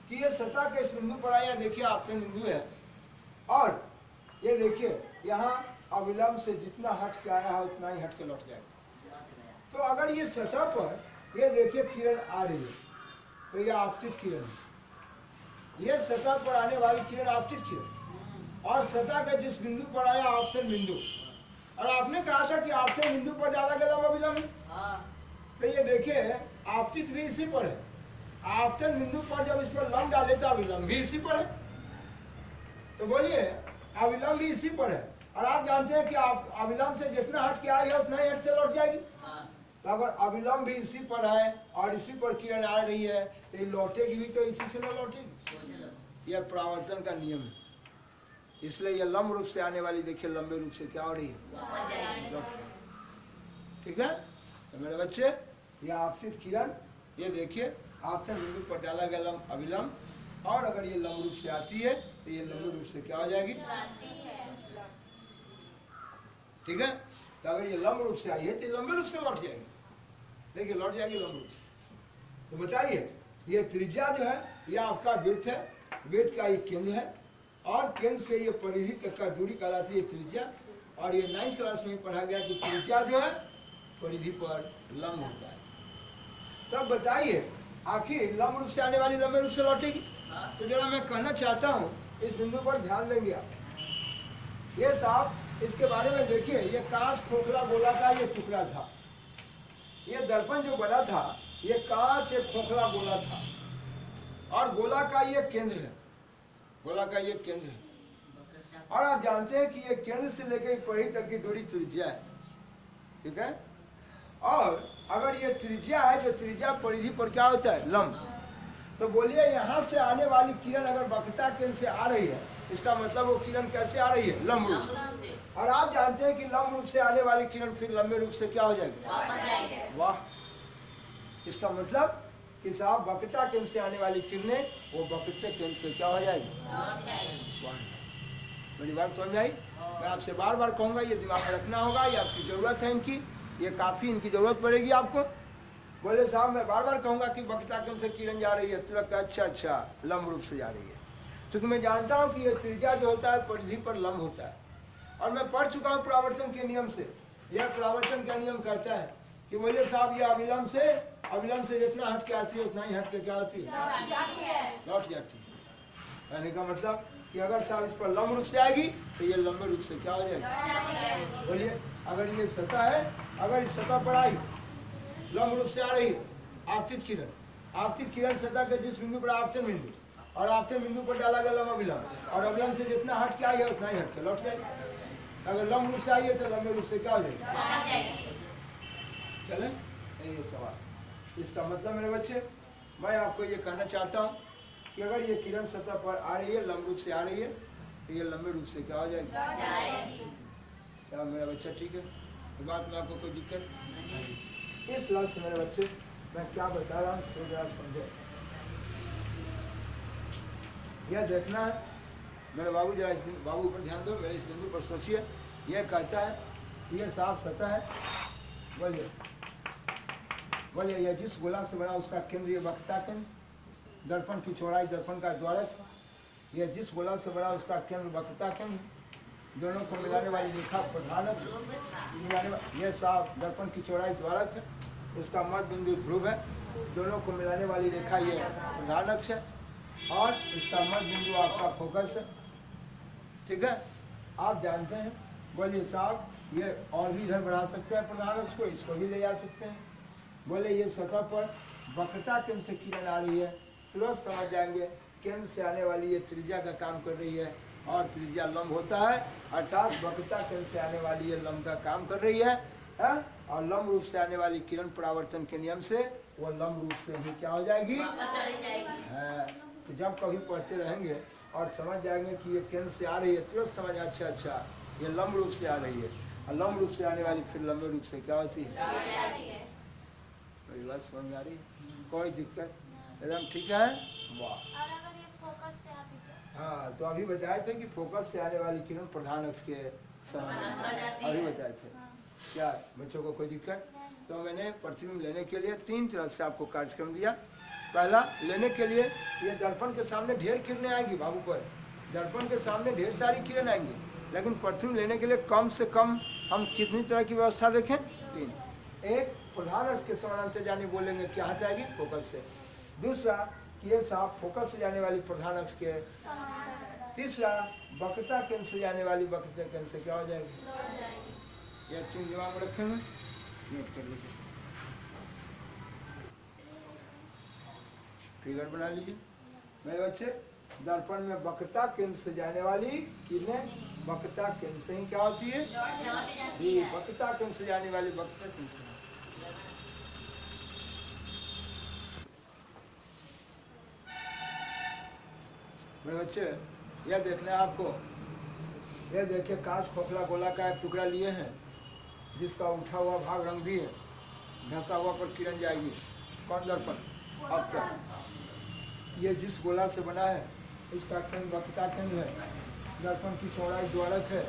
कि ये सतह के इस बिंदु पर आया, देखिए आपतन बिंदु है और ये देखिए यहाँ अविलंब से जितना हट के आया है उतना ही हट के लौट जाएगा। तो अगर ये सतह पर ये देखिए किरण आ रही है तो ये आपतित किरण है, ये सतह पर आने वाली किरण आपतित किरण और सतह के जिस बिंदु पर आया आपतन बिंदु। और आपने कहा था कि आपतन बिंदु पर डाला गया लंब अविलंब है। तो ये देखिए आपतित भी इसी पर है, आपतन बिंदु पर जब इस पर लंब डाले तो अविलंब भी इसी पर है। तो बोलिए अविलंब भी इसी पर है और आप जानते हैं कि आप अविलंब से जितना हट के आई है उतना ही हट से लौट जाएगी। तो अगर अविलंब भी इसी पर है और इसी पर किरण आ रही है तो ये लौटेगी भी तो इसी से न लौटेगी। यह परावर्तन का नियम है। इसलिए यह लंब रूप से आने वाली देखिए लंबे रूप से क्या हो रही है, ठीक है। तो मेरे बच्चे यह आपतित किरण ये देखिए आपतन बिंदु पर डाला गया लंब अविलंब और अगर ये लंब रूप से आती है तो ये लंबे रूप से क्या हो जाएगी, ठीक है। तो अगर ये लंब रूप से आई है तो ये लंबे रूप से लौट जाएगी, देखिए लौट जाएगी लंब रूप से। तो बताइए ये त्रिज्या जो है यह आपका वृत्त है, वृत्त का ये केंद्र है और केंद्र से ये परिधि तक का दूरी कहलाती है त्रिज्या। और ये 9th क्लास में पढ़ा गया कि त्रिज्या जो है परिधि पर लंब होता है। तब बताइए आखिर लंब रूप से आने वाली लंबे रूप से लौटेगी। तो जरा मैं कहना चाहता हूँ इस बिंदु पर ध्यान देंगे आप। ये साहब इसके बारे में देखिए, ये कांच खोखला गोला का ये टुकड़ा था, ये दर्पण जो बना था ये कांच एक खोखला गोला था और गोला का ये केंद्र है, गोला का ये केंद्र है। और आप जानते हैं कि ये केंद्र से लेकर परिधि तक की दूरी त्रिज्या है, ठीक है। और अगर ये त्रिज्या है, जो त्रिज्या परिधि पर क्या होता है लंब, तो बोलिए यहाँ से आने वाली किरण अगर वक्रता केंद्र से आ रही है इसका मतलब वो किरण कैसे आ रही है, लंब रूप से। और आप जानते हैं कि लंब रूप से आने वाली किरण फिर लंबे रूप से क्या हो जाएगी, वाह। इसका मतलब कि साहब वक्रता केंद्र से आने वाली किरणें वो वक्रता केंद्र से क्या हो जाएगी, मेरी बात समझ आई। मैं आपसे बार बार कहूँगा ये दिमाग में रखना होगा, ये आपकी जरूरत है इनकी, ये काफ़ी इनकी जरूरत पड़ेगी आपको। बोले साहब मैं बार बार कहूँगा कि वक्रता केंद्र से किरण जा रही है, तुरंत अच्छा लंब रूप से जा रही है, क्योंकि मैं जानता हूँ कि ये त्रिज्या जो होता है परिधि पर लंब होता है। और मैं पढ़ चुका हूँ परावर्तन के नियम से, यह परावर्तन का नियम कहता है कि बोले साहब ये अविलंब से जितना हट के आती है उतना ही हट के क्या होती है, लौट जाती है। कहने का मतलब कि अगर साहब इस पर लंब रूप से आएगी तो ये लंबे रूप से क्या हो जाएगी। बोलिए अगर ये सतह है, अगर इस सतह पर आई लंब रूप से आ रही है आपतित किरण सतह के जिस बिंदु पर आपतन बिंदु और आपतन बिंदु पर डाला गया लंब अविलंब और अविलंब से जितना हट के आई है उतना ही हट के लौट जाएगी। अगर लंब रूप से आई है तो लंबे रूप से क्या हो जाएगी। चले ये सवाल, इसका मतलब मेरे बच्चे मैं आपको ये कहना चाहता हूँ कि अगर ये किरण सतह पर आ रही है, लंब रूप से आ रही है, तो ये लंबे रूप से क्या हो जाएगी? क्या मेरा बच्चा ठीक है? तो बात में आपको कोई दिक्कत? इस लक्ष्य से मेरे बच्चे मैं क्या बता रहा हूँ सो जरा समझो। यह देखना है मेरे बाबू, जरा बाबू ऊपर ध्यान दो, मेरे इस बिंदु पर सोचिए। यह कहता है यह साफ सतह है, बोलिए बोलिए, यह जिस गोला से बना उसका केंद्र ये वक्रता केंद्र, दर्पण की चौड़ाई, दर्पण का द्वारक, यह जिस गोला से बना उसका केंद्र वक्रता केंद्र, दोनों को मिलाने वाली रेखा प्रधानक, यह साफ दर्पण की चौड़ाई द्वारक है, उसका मध्य बिंदु ध्रुव है, दोनों को मिलाने वाली रेखा ये प्रधानक है, और इसका मध्य बिंदु आपका फोकस है। ठीक है, आप जानते हैं। बोलिए साहब, ये और भी इधर बढ़ा सकते हैं प्रधानक को, इसको भी ले जा सकते हैं। बोले ये सतह पर वक्रता केंद्र से किरण आ रही है, तुरंत समझ जाएंगे केंद्र से आने वाली ये त्रिज्या का काम कर रही है, और त्रिज्या लंब होता है, अर्थात वक्रता केंद्र से आने वाली ये लंब का काम कर रही है, और लंब रूप से आने वाली किरण परावर्तन के नियम से वो लंब रूप से ही क्या हो जाएगी? तो जब कभी पढ़ते रहेंगे और समझ जाएंगे कि ये केंद्र से आ रही है, तुरंत समझ अच्छा ये लंब रूप से आ रही है, और लंब रूप से आने वाली फिर लंबे रूप से क्या होती है? मेरी बात समझ में आ रही है? कोई दिक्कत? एकदम ठीक है। वाह, हाँ, तो अभी बताए थे कि फोकस से आने वाली किरण प्रधान अक्ष के समान, अभी बताए थे। क्या बच्चों को कोई दिक्कत? तो मैंने प्रतिबिंब लेने के लिए 3 तरह से आपको कार्यक्रम दिया। पहला, लेने के लिए ये दर्पण के सामने ढेर किरणें आएगी बाबू पर, दर्पण के सामने ढेर सारी किरण आएंगी, लेकिन प्रतिबिंब लेने के लिए कम से कम हम कितनी तरह की व्यवस्था देखें? 3। एक, प्रधान अक्ष के समानांतर जाने बोलेंगे क्या से आएगी? फोकस से। दूसरा, ये साफ फोकस से जाने वाली प्रधान अक्ष के। तीसरा, वक्रता केंद्र से जाने वाली वक्रता केंद्र से क्या हो जाएगी? ये 3 दिमाग में रखे हुए, नोट कर लीजिए, फिगर बना लीजिए मेरे बच्चे। दर्पण में वक्रता केंद्र से जाने वाली किरणें वक्रता केंद्र से ही क्या होती है? वक्रता केंद्र से जाने वाली वक्रता केंद्र से। मेरे बच्चे, यह देखना है आपको, यह देखिए कांच खोखला गोला का एक टुकड़ा लिए हैं, जिसका उठा हुआ भाग रंग दिए, घसा हुआ पर किरण जाएगी। कौन? दर्पण। अब तक ये जिस गोला से बना है इसका केंद्र वक्रता केंद्र है, दर्पण की चौड़ाई द्वारक है,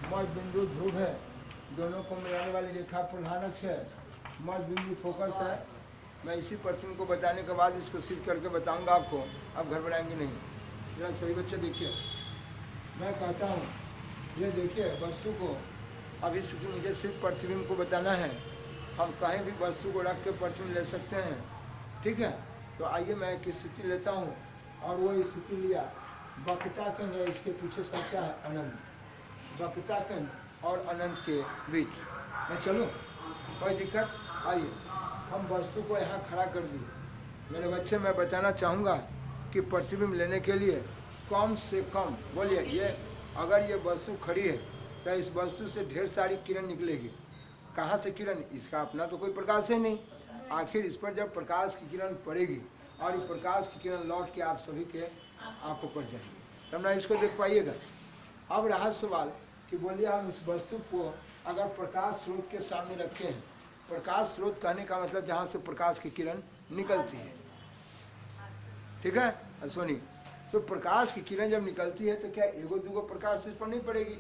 मध्य बिंदु ध्रुव है, दोनों को मिलाने वाली रेखा प्रधानक है, मध्य बिंदु फोकस है। मैं इसी प्रश्न को बताने के बाद इसको सिद्ध करके बताऊंगा आपको, आप घर बनाएंगे नहीं। जरा सभी बच्चे देखिए, मैं कहता हूँ ये देखिए वस्तु को, अभी चूँकि मुझे सिर्फ प्रतिबिंब को बताना है, हम कहीं भी वस्तु को रख के प्रतिबिंब ले सकते हैं। ठीक है, तो आइए मैं एक स्थिति लेता हूँ, और वो स्थिति लिया वक्रता केंद्र, इसके पीछे संख्या है अनंत, वक्रता केंद्र और अनंत के बीच मैं चलूँ? कोई दिक्कत? आइए हम वस्तु को यहाँ खड़ा कर दिए। मेरे बच्चे, मैं बताना चाहूँगा कि प्रतिबिंब लेने के लिए कम से कम, बोलिए, ये अगर ये वस्तु खड़ी है तो इस वस्तु से ढेर सारी किरण निकलेगी। कहाँ से किरण? इसका अपना तो कोई प्रकाश है नहीं, आखिर इस पर जब प्रकाश की किरण पड़ेगी और ये प्रकाश की किरण लौट के आप सभी के आंखों पर जाएगी, तब ना इसको देख पाइएगा। अब रहा सवाल कि बोलिए हम इस वस्तु को अगर प्रकाश स्रोत के सामने रखे हैं, प्रकाश स्रोत कहने का मतलब जहाँ से प्रकाश की किरण निकलती है। ठीक है, सुनिए, तो प्रकाश की किरण जब निकलती है तो क्या एगो दूगो प्रकाश इस पर नहीं पड़ेगी?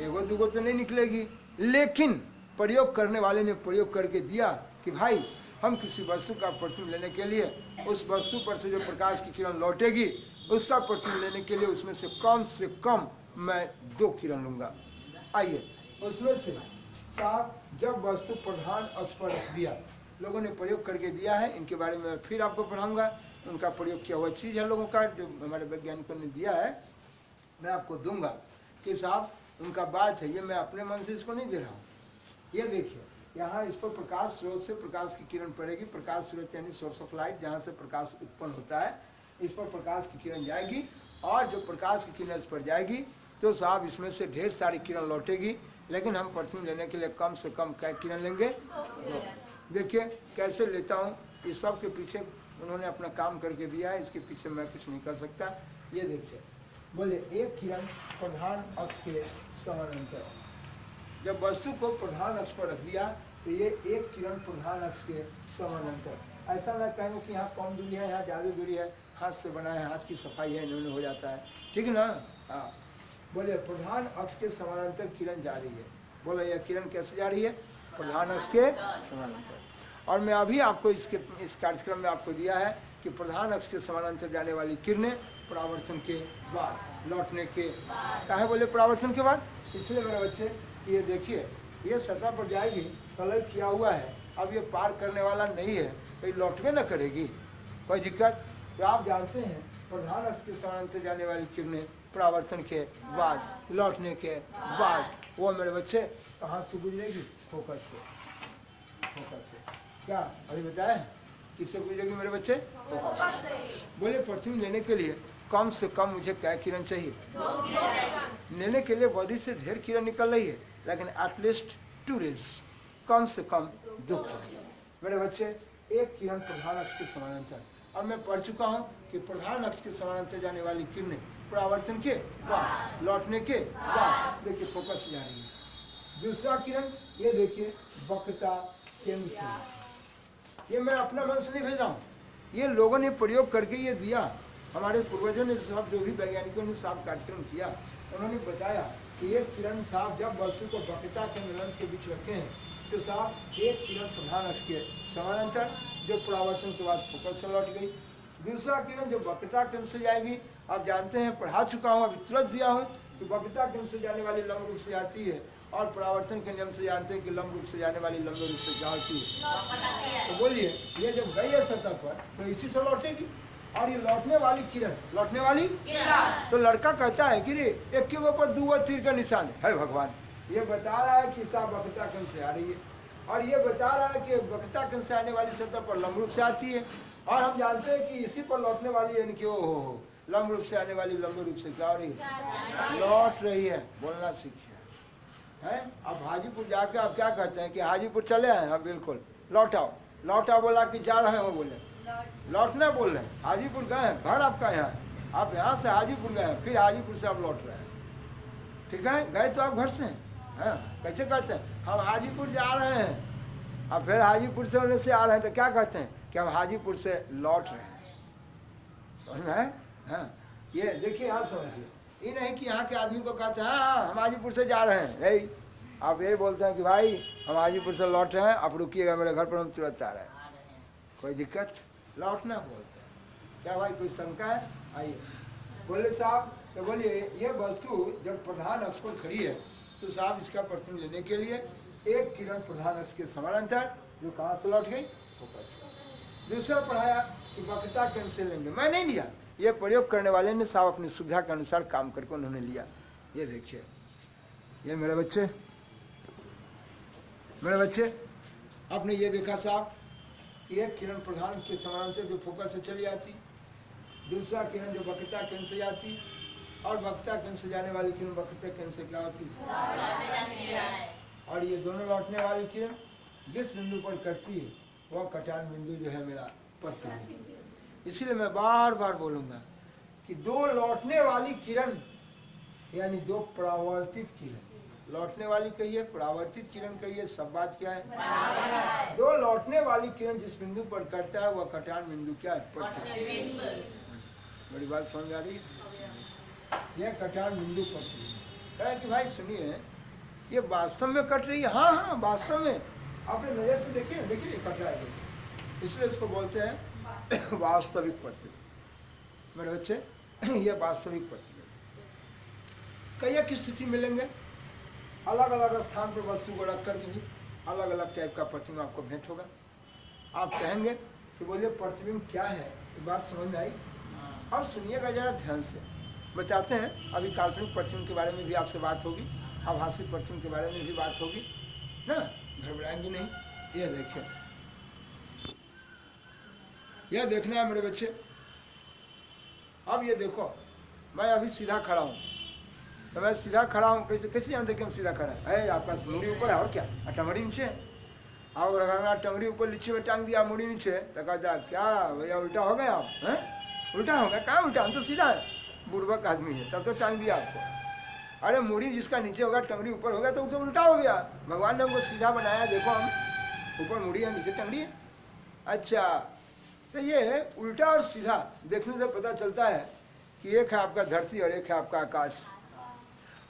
एगो दूगो तो नहीं निकलेगी, लेकिन प्रयोग करने वाले ने प्रयोग करके दिया कि भाई हम किसी वस्तु का प्रतिबिंब लेने के लिए उस वस्तु पर से जो प्रकाश की किरण लौटेगी उसका प्रतिबिंब लेने के लिए उसमें से कम मैं 2 किरण लूँगा। आइए, उसमें से साहब जब वस्तु प्रधान अक्ष पर रख दिया, लोगों ने प्रयोग करके दिया है, इनके बारे में फिर आपको पढ़ाऊँगा। उनका प्रयोग किया हुआ चीज़ है लोगों का, जो हमारे वैज्ञानिकों ने दिया है, मैं आपको दूंगा कि साहब उनका बात है, ये मैं अपने मन से इसको नहीं दे रहा हूँ। ये देखिए, यहाँ इस पर प्रकाश स्रोत से प्रकाश की किरण पड़ेगी, प्रकाश स्रोत यानी सोर्स ऑफ लाइट, जहाँ से प्रकाश उत्पन्न होता है, इस पर प्रकाश की किरण जाएगी, और जो प्रकाश की किरण इस पर जाएगी तो साहब इसमें से ढेर सारी किरण लौटेगी, लेकिन हम प्रतिबिंब लेने के लिए कम से कम क्या किरण लेंगे? 2। देखिए कैसे लेता हूँ, इस सब के पीछे उन्होंने अपना काम करके दिया है, इसके पीछे मैं कुछ नहीं कर सकता। ये देखिए, बोले एक किरण प्रधान अक्ष के समानांतर। जब वस्तु को प्रधान अक्ष पर रख दिया तो ये एक किरण प्रधान अक्ष के समानांतर। ऐसा ना कहेंगे कि यहाँ कम दूरी है, यहाँ ज़्यादा दूरी है, हाथ से बना है, हाथ की सफाई है, इन्होंने हो जाता है, ठीक है ना। हाँ, बोले प्रधान अक्ष के समानांतर किरण जा रही है। बोले यह किरण कैसे जा रही है? प्रधान अक्ष के समानांतर। और मैं अभी आपको इस कार्यक्रम में आपको दिया है कि प्रधान अक्ष के समानांतर जाने वाली किरणें परावर्तन के बाद, लौटने के, काहे बोले परावर्तन के बाद? इसलिए मेरे बच्चे ये देखिए, ये सतह पर जाएगी, कलर किया हुआ है, अब ये पार करने वाला नहीं है तो ये लौटवे न करेगी, कोई दिक्कत। तो आप जानते हैं प्रधान अक्ष के समानांतर जाने वाली किरणें परावर्तन के बाद, लौटने के बाद, वो मेरे बच्चे कहाँ से गुजरेगी? फोकस से। फोकस से क्या अभी बताया? किससे गुजरेगी मेरे बच्चे? फोकस से। बोले पृथ्वी लेने के लिए कम से कम मुझे क्या किरण चाहिए? 2 किरण। लेने के लिए बॉडी से ढेर किरण निकल रही है, लेकिन एटलीस्ट 2 रेज, कम से कम 2 किरण मेरे बच्चे। एक किरण प्रधान अक्ष के समानांतर। और मैं पढ़ चुका हूँ कि प्रधान अक्ष के समानांतर जाने वाली किरणें परावर्तन के बाद, लौटने के बाद, देखिए फोकस जा रही है। दूसरा किरण ये देखिए, वक्रता केंद्र से। ये मैं अपना मन से नहीं भेज रहा हूँ, ये लोगों ने प्रयोग करके ये दिया। हमारे पूर्वजों ने सब, जो भी वैज्ञानिकों ने साफ कार्यक्रम किया, उन्होंने बताया कि एक किरण साहब जब वस्तु को वक्रता केंद्र लंब के बीच रखे हैं तो साहब एक किरण प्रधान अक्ष के समानांतर, जो परावर्तन के बाद फोकस से लौट गई। दूसरा किरण जो वक्रता केंद्र से जाएगी, आप जानते हैं, पढ़ा चुका हूँ, अभी तुरंत दिया हूँ कि वक्रता केंद्र से जाने वाली लंब रूप से जाती है, और परावर्तन के नियम से जानते हैं कि लंब रूप से जाने वाली लंबे रूप से जाती है। तो बोलिए, ये जब गई है सतह पर तो इसी से लौटेगी। और ये लौटने वाली किरण, लौटने वाली किरण, तो लड़का कहता है कि रे एक के ऊपर 2 और तीर का निशान है भगवान। ये बता रहा है कि साहब वक्रता केंद्र से आ रही है, और ये बता रहा है कि वक्रता केंद्र से आने वाली सतह पर लंब रूप से आती है, और हम जानते हैं कि इसी पर लौटने वाली, यानी कि ओ लंब रूप से आने वाली लंबे रूप से क्या हो रही है? लौट रही है। बोलना सीखिए है। अब हाजीपुर जाके आप क्या कहते हैं कि हाजीपुर चले हैं? हाँ बिल्कुल, लौटाओ। लौटाओ बोला कि जा रहे हो? बोले लौटना बोल रहे हैं। हाजीपुर गए हैं, घर आपका यहाँ, आप यहाँ से हाजीपुर गए हैं, फिर हाजीपुर से आप लौट रहे हैं, ठीक है। गए तो आप घर से हैं, हाँ। कैसे कहते हैं? हम हाजीपुर जा रहे हैं, अब फिर हाजीपुर से होने से आ रहे हैं, तो क्या कहते हैं कि हम हाजीपुर से लौट रहे हैं। समझ में है? हाँ, ये देखिए, यहाँ समझिए, ये नहीं कि यहाँ के आदमी को कहते हैं हाँ हम हाजीपुर से जा रहे हैं, यही आप यही बोलते हैं कि भाई हम हाजीपुर से लौट रहे हैं, आप रुकिएगा मेरे घर पर, हम तुरंत आ रहे हैं, कोई दिक्कत? लौटना बोलते हैं। क्या भाई कोई शंका है? आइए। बोले साहब, तो बोलिए ये वस्तु जब प्रधान अक्ष पर खड़ी है तो साहब इसका प्रतिबिंब लेने के लिए एक किरण प्रधान अक्ष के समानांतर, जो कहाँ से लौट गई? फोकस। दूसरा पढ़ाया कि वक्रता केंद्र से लेंगे, मैं नहीं लिया, ये प्रयोग करने वाले ने साहब अपनी सुविधा के अनुसार काम करके उन्होंने लिया। ये देखिए, ये मेरे बच्चे आपने ये देखा साहब, एक किरण प्रधान के समानांतर जो फोकस से चली आती, दूसरा किरण जो वक्रता केंद्र से जाती, और वक्रता केंद्र से जाने वाली किरण वक्रता केंद्र से क्या होती? और ये दोनों लौटने वाली किरण जिस बिंदु पर कटती है वह कटान बिंदु जो है मेरा प्रतिबिंब। इसीलिए मैं बार बार बोलूंगा कि 2 लौटने वाली किरण यानी 2 परावर्तित किरण, लौटने वाली कहिए, परावर्तित किरण कहिए, सब बात क्या है? 2 लौटने वाली किरण जिस बिंदु पर कटता है वह कटान बिंदु क्या है? प्रतिबिंब। बड़ी बात समझ आ रही है? यह कटान बिंदु प्रतिबिंब है कि भाई सुनिए, ये वास्तव में कट रही है। हाँ हाँ, वास्तव में आपने नजर से देखिए, देखिए कट रहा है, इसलिए इसको बोलते हैं वास्तविक प्रतिबिंब। मेरे बच्चे, यह वास्तविक प्रतिबिंब कई की स्थिति मिलेंगे, अलग अलग स्थान पर वस्तु को रख करके भी अलग अलग टाइप का प्रतिबिंब आपको भेंट होगा। आप कहेंगे कि बोलिए प्रतिबिंब क्या है, ये बात समझ में आई? अब सुनिएगा जरा ध्यान से, बताते हैं। अभी काल्पनिक प्रतिबिंब के बारे में भी आपसे बात होगी, आभासी प्रतिबिंब के बारे में भी बात होगी ना, घबराएंगे नहीं। ये देखिए, यह देखना है मेरे बच्चे। अब ये देखो, मैं अभी सीधा खड़ा हूँ, तो मैं सीधा खड़ा हूँ, कैसे कैसे जानते कि हम सीधा खड़ा है? आपका मुड़ी ऊपर है और क्या, टमड़ी नीचे है, आप लगाना टंगड़ी ऊपर लीची में टांग दिया, मुड़ी नीचे, तो कहता क्या भैया उल्टा हो गया आप हैं? उल्टा हो गया? कहाँ उल्टा, हम तो सीधा है, बुढ़बक आदमी है, तब तो टांग दिया आपको। अरे मुड़ी जिसका नीचे होगा टंगड़ी ऊपर होगा तो उल्टा हो गया। भगवान ने हमको सीधा बनाया, देखो हम ऊपर मुड़ी है नीचे टंगड़ी है। अच्छा, तो ये उल्टा और सीधा देखने से पता चलता है कि एक है आपका धरती और एक है आपका आकाश।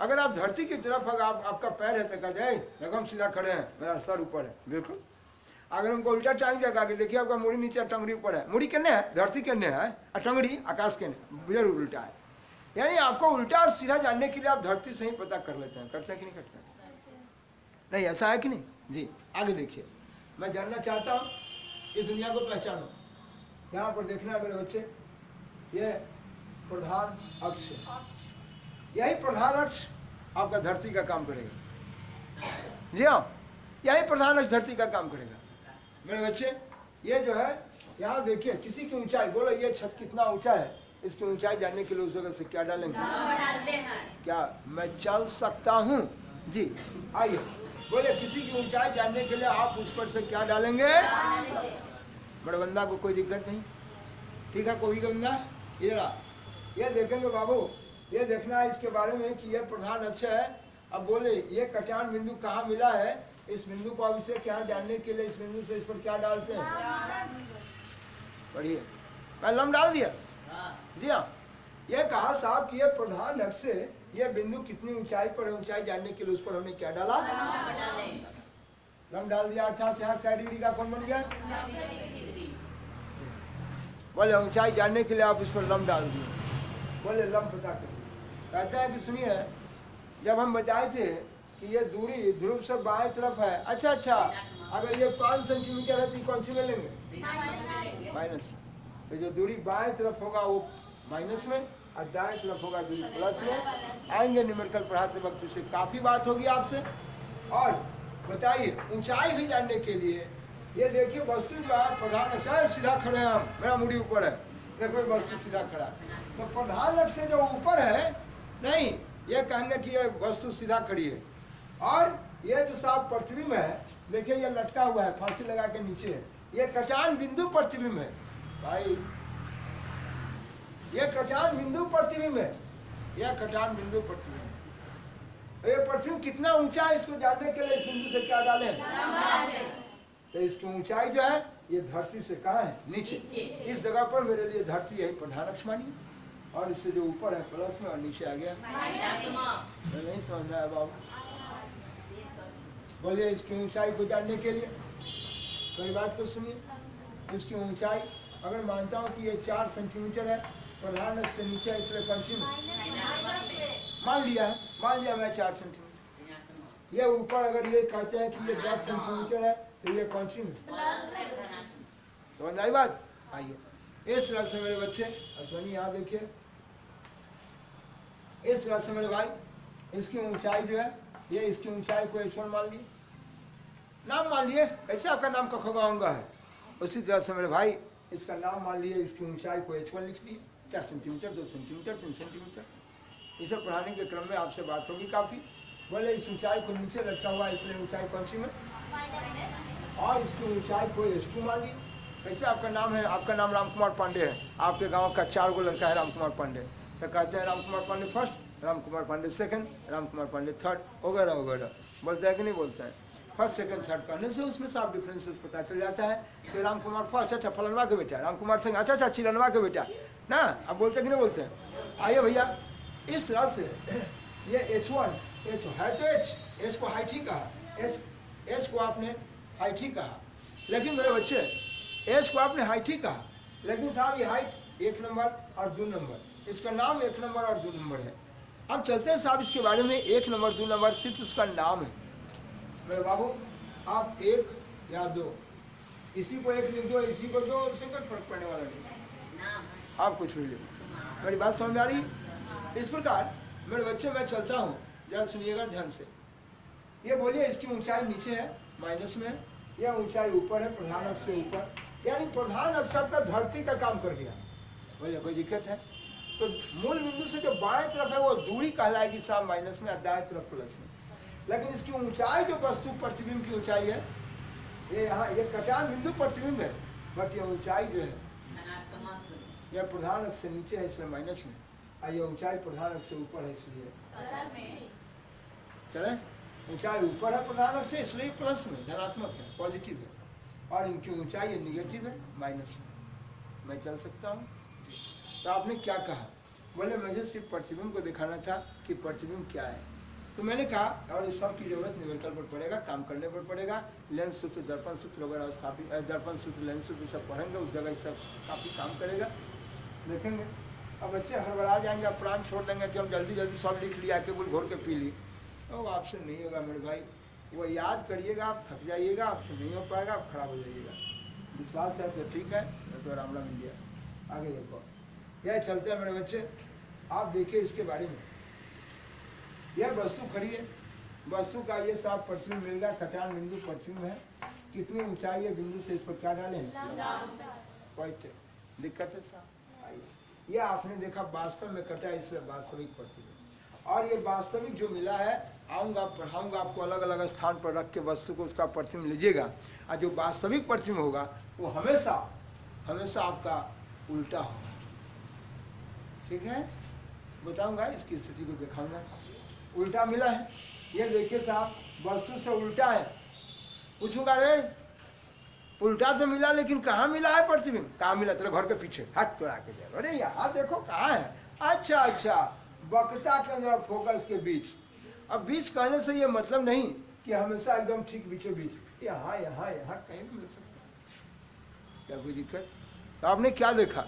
अगर आप धरती की तरफ अगर आपका पैर है तो कह जाए देखो हम सीधा खड़े हैं, मेरा सर ऊपर है, बिल्कुल। अगर हमको उल्टा टांग दिया कि देखिए आपका मुड़ी नीचे टंगड़ी ऊपर है, मुड़ी किन्ने है? धरती किन्ने है और टंगड़ी आकाश के जरूर उल्टा है। यानी आपको उल्टा और सीधा जानने के लिए आप धरती से ही पता कर लेते हैं। करते हैं कि नहीं करते हैं? नहीं, ऐसा है कि नहीं जी? आगे देखिए, मैं जानना चाहता हूँ इस दुनिया को पहचानो। यहाँ पर देखना है मेरे बच्चे, ये प्रधान अक्ष है, यही प्रधान अक्ष आपका धरती का काम करेगा। जी हाँ, यही प्रधान अक्ष धरती का काम करेगा मेरे बच्चे। ये जो है यहाँ देखिए, किसी की ऊंचाई, बोलो ये छत कितना ऊंचा है, इसकी ऊंचाई जानने के लिए उस जगह से क्या डालेंगे? क्या मैं चल सकता हूँ? जी आइए बोले, किसी की ऊंचाई जानने के लिए आप उस पर से क्या डालेंगे? बड़े बंदा को कोई दिक्कत नहीं, ठीक है? कोई बंदा ये रहा, ये देखेंगे बाबू, ये देखना है इसके बारे में कि यह प्रधान अक्ष है। अब बोले ये कटान बिंदु कहाँ मिला है, इस बिंदु को अब इसे क्या जानने के लिए इस बिंदु से इस पर क्या डालते हैं? पढ़िए, मैं लम डाल दिया। जी हाँ, ये कहा साहब कि ये प्रधान अक्ष से ये बिंदु कितनी ऊंचाई पर है, ऊंचाई जानने के लिए उस पर हमने क्या डाला? लम डाल दिया। अर्थात यहाँ क्या डिग्री का कौन बन गया? बोले ऊंचाई जानने के लिए आप इस पर लम डाल दिए। बोले लम पता कर। कहता है कि सुनिए, जब हम बताए थे कि ये दूरी ध्रुव से बाएं तरफ है, अच्छा अच्छा, अगर ये 5 सेंटीमीटर है तो कौन सी में लेंगे? माइनस में। तो जो दूरी बाएं तरफ होगा वो माइनस में और दाएं तरफ होगा दूरी प्लस में। आएंगे न्यूमेरिकल पढ़ाते वक्त से काफी बात होगी आपसे। और बताइए ऊंचाई भी जानने के लिए ये देखिए, वस्तु जो है प्रधान अक्ष, सीधा खड़े हैं हम, मेरा मुड़ी ऊपर है, देखो वस्तु सीधा खड़ा, तो प्रधान अक्ष से जो ऊपर है नहीं, ये कहेंगे कि ये वस्तु सीधा खड़ी है। और ये जो साफ प्रतिबिंब है, देखिए ये लटका हुआ है, फांसी लगा के नीचे है, ये कटान बिंदु प्रतिबिंब है भाई, ये कटान बिंदु प्रतिबिंब है, यह कटान बिंदु प्रतिबिंब। ये प्रतिबिंब कितना ऊंचा है इसको जानने के लिए इस बिंदु से क्या डालें? तो इसकी ऊंचाई जो है ये धरती से कहाँ है? नीचे। इस जगह पर मेरे लिए धरती यही प्रधान अक्ष मानिए, और इससे जो ऊपर है प्लस में और नीचे आ गया तो नहीं समझ में आया बाबू? बोलिए इसकी ऊंचाई को जानने के लिए मेरी बात को सुनिए। इसकी ऊंचाई अगर मानता हूँ कि ये 4 सेंटीमीटर है, प्रधान अक्ष से नीचे है, इसलिए कौन सी में मान लिया मैं 4 सेंटीमीटर। ये ऊपर अगर ये कहते हैं कि ये 10 सेंटीमीटर है तो ये कौन सी में? समझ आई बात? आइए इस तरह से मेरे बच्चे, सुनिए यहाँ देखिए, इस तरह से मेरे भाई, इसकी ऊंचाई जो है ये, इसकी ऊंचाई को h1 मान लिए, नाम मान लिए, कैसे आपका नाम का खगाऊंगा है, उसी तरह से मेरे भाई इसका नाम मान लिए, इसकी ऊंचाई को h1 लिख दिए, 4 सेंटीमीटर, 2 सेंटीमीटर, 3 सेंटीमीटर। इसे पढ़ाने के क्रम में आपसे बात होगी काफी। बोले इस ऊंचाई को नीचे लटका हुआ है, इसलिए ऊंचाई कौन सी में? और इसकी ऊंचाई को h2 मान ली। कैसे आपका नाम है? आपका नाम राम कुमार पांडे है, आपके गांव का 4 गो लड़का है राम कुमार पांडे, तो कहते हैं Ram Kumar Pandey first, Ram Kumar Pandey second, Ram Kumar Pandey third, वगैरह वगैरह। बोलता है कि नहीं बोलता है? फर्स्ट सेकंड थर्ड करने से उसमें साफ डिफरेंसेस पता चल जाता है कि राम कुमार फर्स्ट, अच्छा फलनवा के बेटा, राम कुमार सिंह, अच्छा अच्छा चिलनवा के बेटा ना। अब बोलते कि नहीं बोलते हैं? आइए भैया, इस तरह से ये h1, h है तो h को हाइट ही कहा, h को आपने हाइट ही कहा, लेकिन मेरे बच्चे h को आपने हाइट ही कहा, लेकिन साहब ये हाइट 1 नंबर और 2 नंबर, इसका नाम 1 नंबर और 2 नंबर है। अब चलते हैं साहब इसके बारे में, 1 नंबर 2 नंबर सिर्फ उसका नाम है मेरे बाबू। आप 1 या 2, इसी को 1 लिख दो, इसी को 2, इससे कोई फर्क पड़ने वाला नहीं, आप कुछ भी लिखो। मेरी बात समझ में आ रही? इस प्रकार मेरे बच्चे मैं चलता हूँ, जरा सुनिएगा ध्यान से। ये बोलिए इसकी ऊंचाई नीचे है, माइनस में है, यह ऊंचाई ऊपर है, प्रधान अक्ष से ऊपर, यानी प्रधान अक्ष आपका धरती का काम कर गया। बोलिए कोई दिक्कत है? तो मूल बिंदु से जो बाएं तरफ है वो दूरी कहलाएगी साहब माइनस में, दाएं तरफ प्लस में। लेकिन इसकी ऊंचाई जो वस्तु प्रतिबिंब की ऊंचाई है ये यहाँ ये कटान बिंदु प्रतिबिंब है, बट ये ऊंचाई जो है यह प्रधान अक्ष से नीचे है इसलिए माइनस में, और ये ऊंचाई प्रधान अक्ष से ऊपर है इसलिए चले, ऊंचाई ऊपर है प्रधान अक्ष से इसलिए प्लस में धनात्मक है, पॉजिटिव है, और इनकी ऊंचाई ये निगेटिव है माइनस में। मैं चल सकता हूँ। तो आपने क्या कहा? बोले मुझे सिर्फ प्रतिबिंब को दिखाना था कि प्रतिबिंब क्या है। तो मैंने कहा और इस सब की जरूरत न्यूमेरिकल पर पड़ेगा, काम करने पर पड़ेगा, लेंस सूत्र दर्पण सूत्र वगैरह स्थापित, दर्पण सूत्र लेंस सूत्र सब पढ़ेंगे, उस जगह सब काफ़ी काम करेगा, देखेंगे। अब बच्चे हड़बड़ा जाएंगे, अब प्राण छोड़ देंगे कि हम जल्दी जल्दी सब लिख लिया, केवल घोर के पी ली। तो आपसे नहीं होगा मेरे भाई, वो याद करिएगा, आप थक जाइएगा, आपसे नहीं हो पाएगा, आप खराब हो जाइएगा। विश्वास है तो ठीक है, तो राम राम इंडिया। आगे देखो, यह चलते हैं मेरे बच्चे। आप देखिए इसके बारे में, यह वस्तु खड़ी है, वस्तु का ये साफ प्रतिबिंब मिल गया, कटान बिंदु प्रतिबिंब है, कितनी ऊंचाई है बिंदु से, इस पर क्या डालें? कोई दिक्कत है साहब? आइए, ये आपने देखा वास्तव में कटा, इसमें वास्तविक प्रतिबिंब, और ये वास्तविक जो मिला है, आऊँगा पढ़ाऊँगा आपको, अलग अलग स्थान पर रख के वस्तु को उसका प्रतिबिंब लीजिएगा, और जो वास्तविक प्रतिबिंब होगा वो हमेशा हमेशा आपका उल्टा होगा। ठीक है, बताऊंगा, इसकी स्थिति को दिखाऊंगा। उल्टा मिला है, ये देखिए साहब, वस्तु से उल्टा है। पूछूंगा रे उल्टा तो मिला, लेकिन कहाँ मिला है प्रतिबिंब? कहाँ मिला? तेरे घर के पीछे, हाथ तोड़ा के जाए। अरे यहाँ देखो कहाँ है। अच्छा अच्छा, वक्रता के अंदर फोकस के बीच। अब बीच कहने से ये मतलब नहीं कि हमेशा एकदम ठीक बीचों बीच, यहाँ यहाँ यहाँ कहीं भी मिल सकता है। क्या कोई दिक्कत? तो आपने क्या देखा?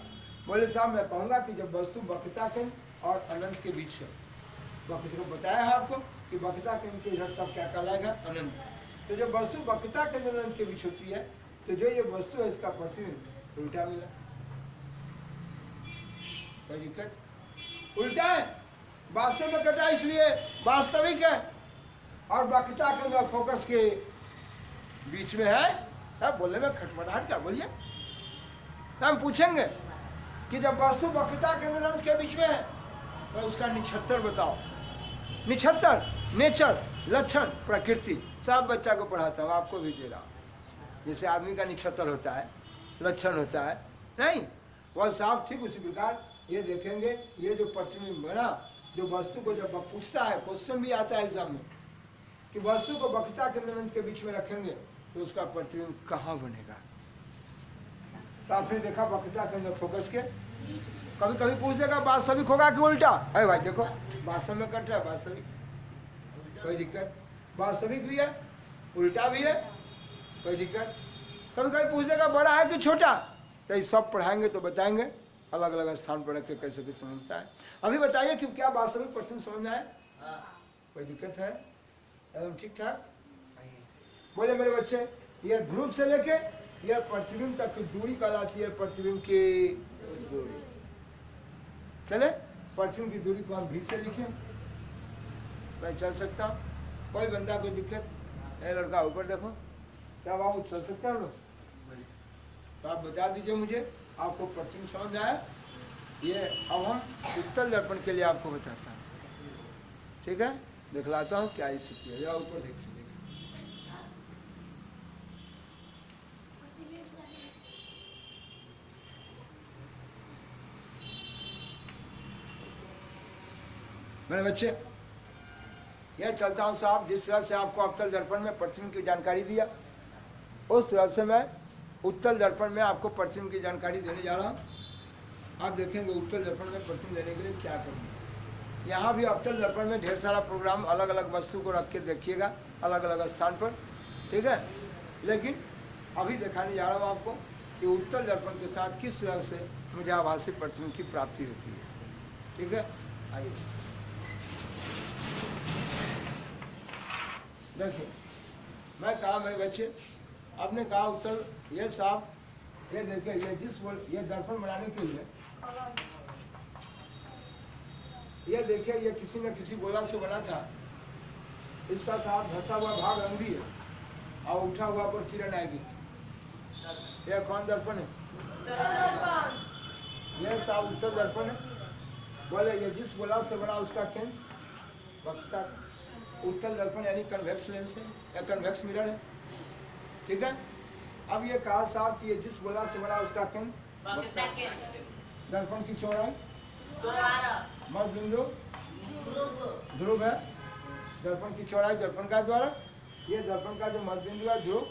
बोले साहब मैं कहूँगा कि जब वस्तु वक्रता के और अनंत के बीच है, वक्र को बताया है आपको कि वक्रता के इधर सब क्या कहलाएगा? अनंत। तो जब वस्तु वक्रता के अनंत के बीच होती है, तो जो ये वस्तु है इसका प्रतिबिंब उल्टा मिला। कोई दिक्कत? उल्टा है, वास्तव में कटा इसलिए वास्तविक है, और वक्रता के अंदर फोकस के बीच में है। तब बोलने में खटपटाहट क्या? बोलिए, हम पूछेंगे कि जब वस्तु वक्रता के अनंत के बीच में है तो उसका निक्षत्र बताओ। निक्षत्र, नेचर, लक्षण, प्रकृति, सब बच्चा को पढ़ाता हूँ, आपको भी दे रहा हूँ। जैसे आदमी का निक्षत्र होता है, लक्षण होता है, नहीं वह साफ ठीक उसी प्रकार ये देखेंगे, ये जो प्रतिबिंब बना, जो वस्तु को जब पूछता है, क्वेश्चन भी आता है एग्जाम में कि वस्तु को वक्रता के अनंत के बीच में रखेंगे तो उसका प्रतिबिंब कहाँ बनेगा? तो आपने देखा वक्रता के अंदर फोकस के, कभी कभी पूछ देगा वास्तविक होगा कि उल्टा? अरे भाई देखो, वास्तव में कट रहा है, वास्तविक, कोई दिक्कत? वास्तविक भी है, उल्टा भी है, कोई दिक्कत? कभी कभी पूछ देगा बड़ा है कि छोटा? तो ये सब पढ़ाएंगे तो बताएंगे, अलग अलग स्थान पर रख के कैसे कैसे समझता है। अभी बताइए कि क्या वास्तविक प्रतिबिंब समझ में आए? कोई दिक्कत है? एकदम ठीक ठाक। बोले मेरे बच्चे, यह ध्रुव से लेके यह प्रतिबिंब तक की दूरी कहलाती है प्रतिबिंब की दूरी। चले, प्रतिबिंब की दूरी को हम भी से लिखें, मैं चल सकता हूँ, कोई बंदा कोई दिक्कत? ए लड़का ऊपर देखो, क्या बाबू चल सकता है लोग? तो आप बता दीजिए मुझे, आपको प्रतिबिंब समझ आया? ये अब हम उत्तल दर्पण के लिए आपको बताता हूँ, ठीक है? दिखलाता हूँ क्या स्थिति है, या ऊपर देख लीजिए। मेरे बच्चे, यह चलता हूँ साहब, जिस तरह से आपको अवतल दर्पण में प्रतिबिंब की जानकारी दिया, उस तरह से मैं उत्तल दर्पण में आपको प्रतिबिंब की जानकारी देने जा रहा हूँ। आप देखेंगे उत्तल दर्पण में प्रतिबिंब देने के लिए क्या करेंगे। यहाँ भी अवतल दर्पण में ढेर सारा प्रोग्राम, अलग अलग वस्तु को रख के देखिएगा, अलग अलग स्थान पर, ठीक है? लेकिन अभी दिखाने जा रहा हूँ आपको कि उत्तल दर्पण के साथ किस तरह से मुझे आभासी प्रतिबिंब की प्राप्ति होती है, ठीक है? आइए देखिए, मैं कहा मेरे बच्चे, आपने कहा उत्तर, ये साहब ये देखिए, ये दर्पण बनाने के लिए, ये देखिए, ये किसी न किसी गोला से बना था। इसका साहब धसा हुआ भाग रंगी है और उठा हुआ पर किरण आएगी। यह कौन दर्पण है? यह साहब उत्तर दर्पण है। बोले ये जिस गोला से बना उसका केंद्र वक्ता, उत्तल दर्पण यानी कन्वेक्स लेंस है या कन्वेक्स मिरर है। ठीक है। अब ये कहा साहब कि ये जिस गोला से बना उसका केंद्र दर्पण की चौड़ाई मध्य बिंदु ध्रुव है। दर्पण की चौड़ाई दर्पण का द्वारा, ये दर्पण का जो मध्य बिंदु है ध्रुव,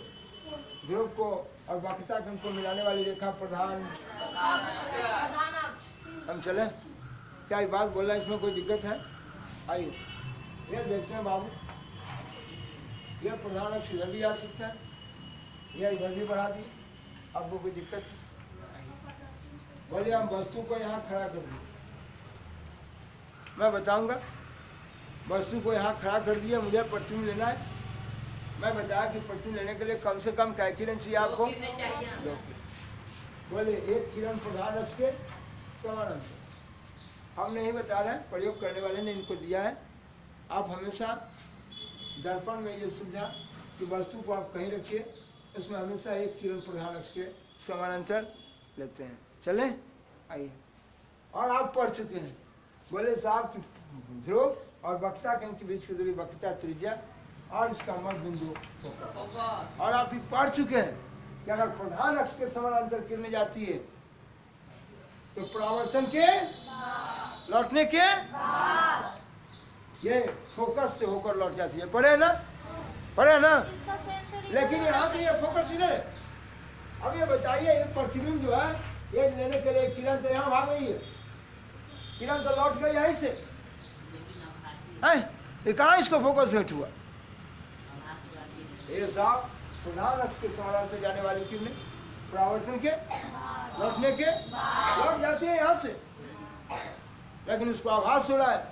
ध्रुव को और वक्रता कोण को मिलाने वाली रेखा प्रधान। हम चले, क्या ये बात बोलना इसमें कोई दिक्कत है? आइए ये देखते हैं बाबू, यह प्रधान अक्ष इधर भी आ सकता है, यह इधर भी बढ़ा दी, आपको कोई दिक्कत? बोलिए हम वस्तु को यहाँ खड़ा कर दिए, मैं बताऊंगा। वस्तु को यहाँ खड़ा कर दिया, मुझे प्रतिबिंब लेना है। मैं बताया कि प्रतिबिंब लेने के लिए कम से कम क्या किरण चाहिए आपको? 2 किरण। बोले 1 किरण प्रधान अक्ष के समानांतर। हम नहीं बता रहे हैं, प्रयोग करने वाले ने इनको दिया है। आप हमेशा दर्पण में ये सुविधा कि वस्तु को आप कहीं रखिए, इसमें हमेशा 1 किरण प्रधान अक्ष के समानांतर लेते हैं। चले आइए, और आप पढ़ चुके हैं। बोले साहब कि ध्रुव और वक्रता केंद्र के बीच की दूरी वक्रता त्रिज्या और इसका मध्य बिंदु फोकस। और आप ये पढ़ चुके हैं कि अगर प्रधान अक्ष के समानांतर किरणें जाती है तो परावर्तन के लौटने के ये फोकस से होकर लौट जाती है। पढ़े ना, पढ़े ना? लेकिन यहाँ तो ये फोकस इधर है। अब ये बताइए, ये प्रतिबिंब जो है ये लेने के लिए किरण तो यहाँ भाग रही है, किरण तो लौट गई यहीं से है, ये कहाँ इसको फोकस सेट हुआ? ये साहब प्रधान अक्ष के समानांतर जाने वाली किरणें परावर्तन के लौटने के लौट जाती है यहाँ से, लेकिन इसको आभास हो रहा है,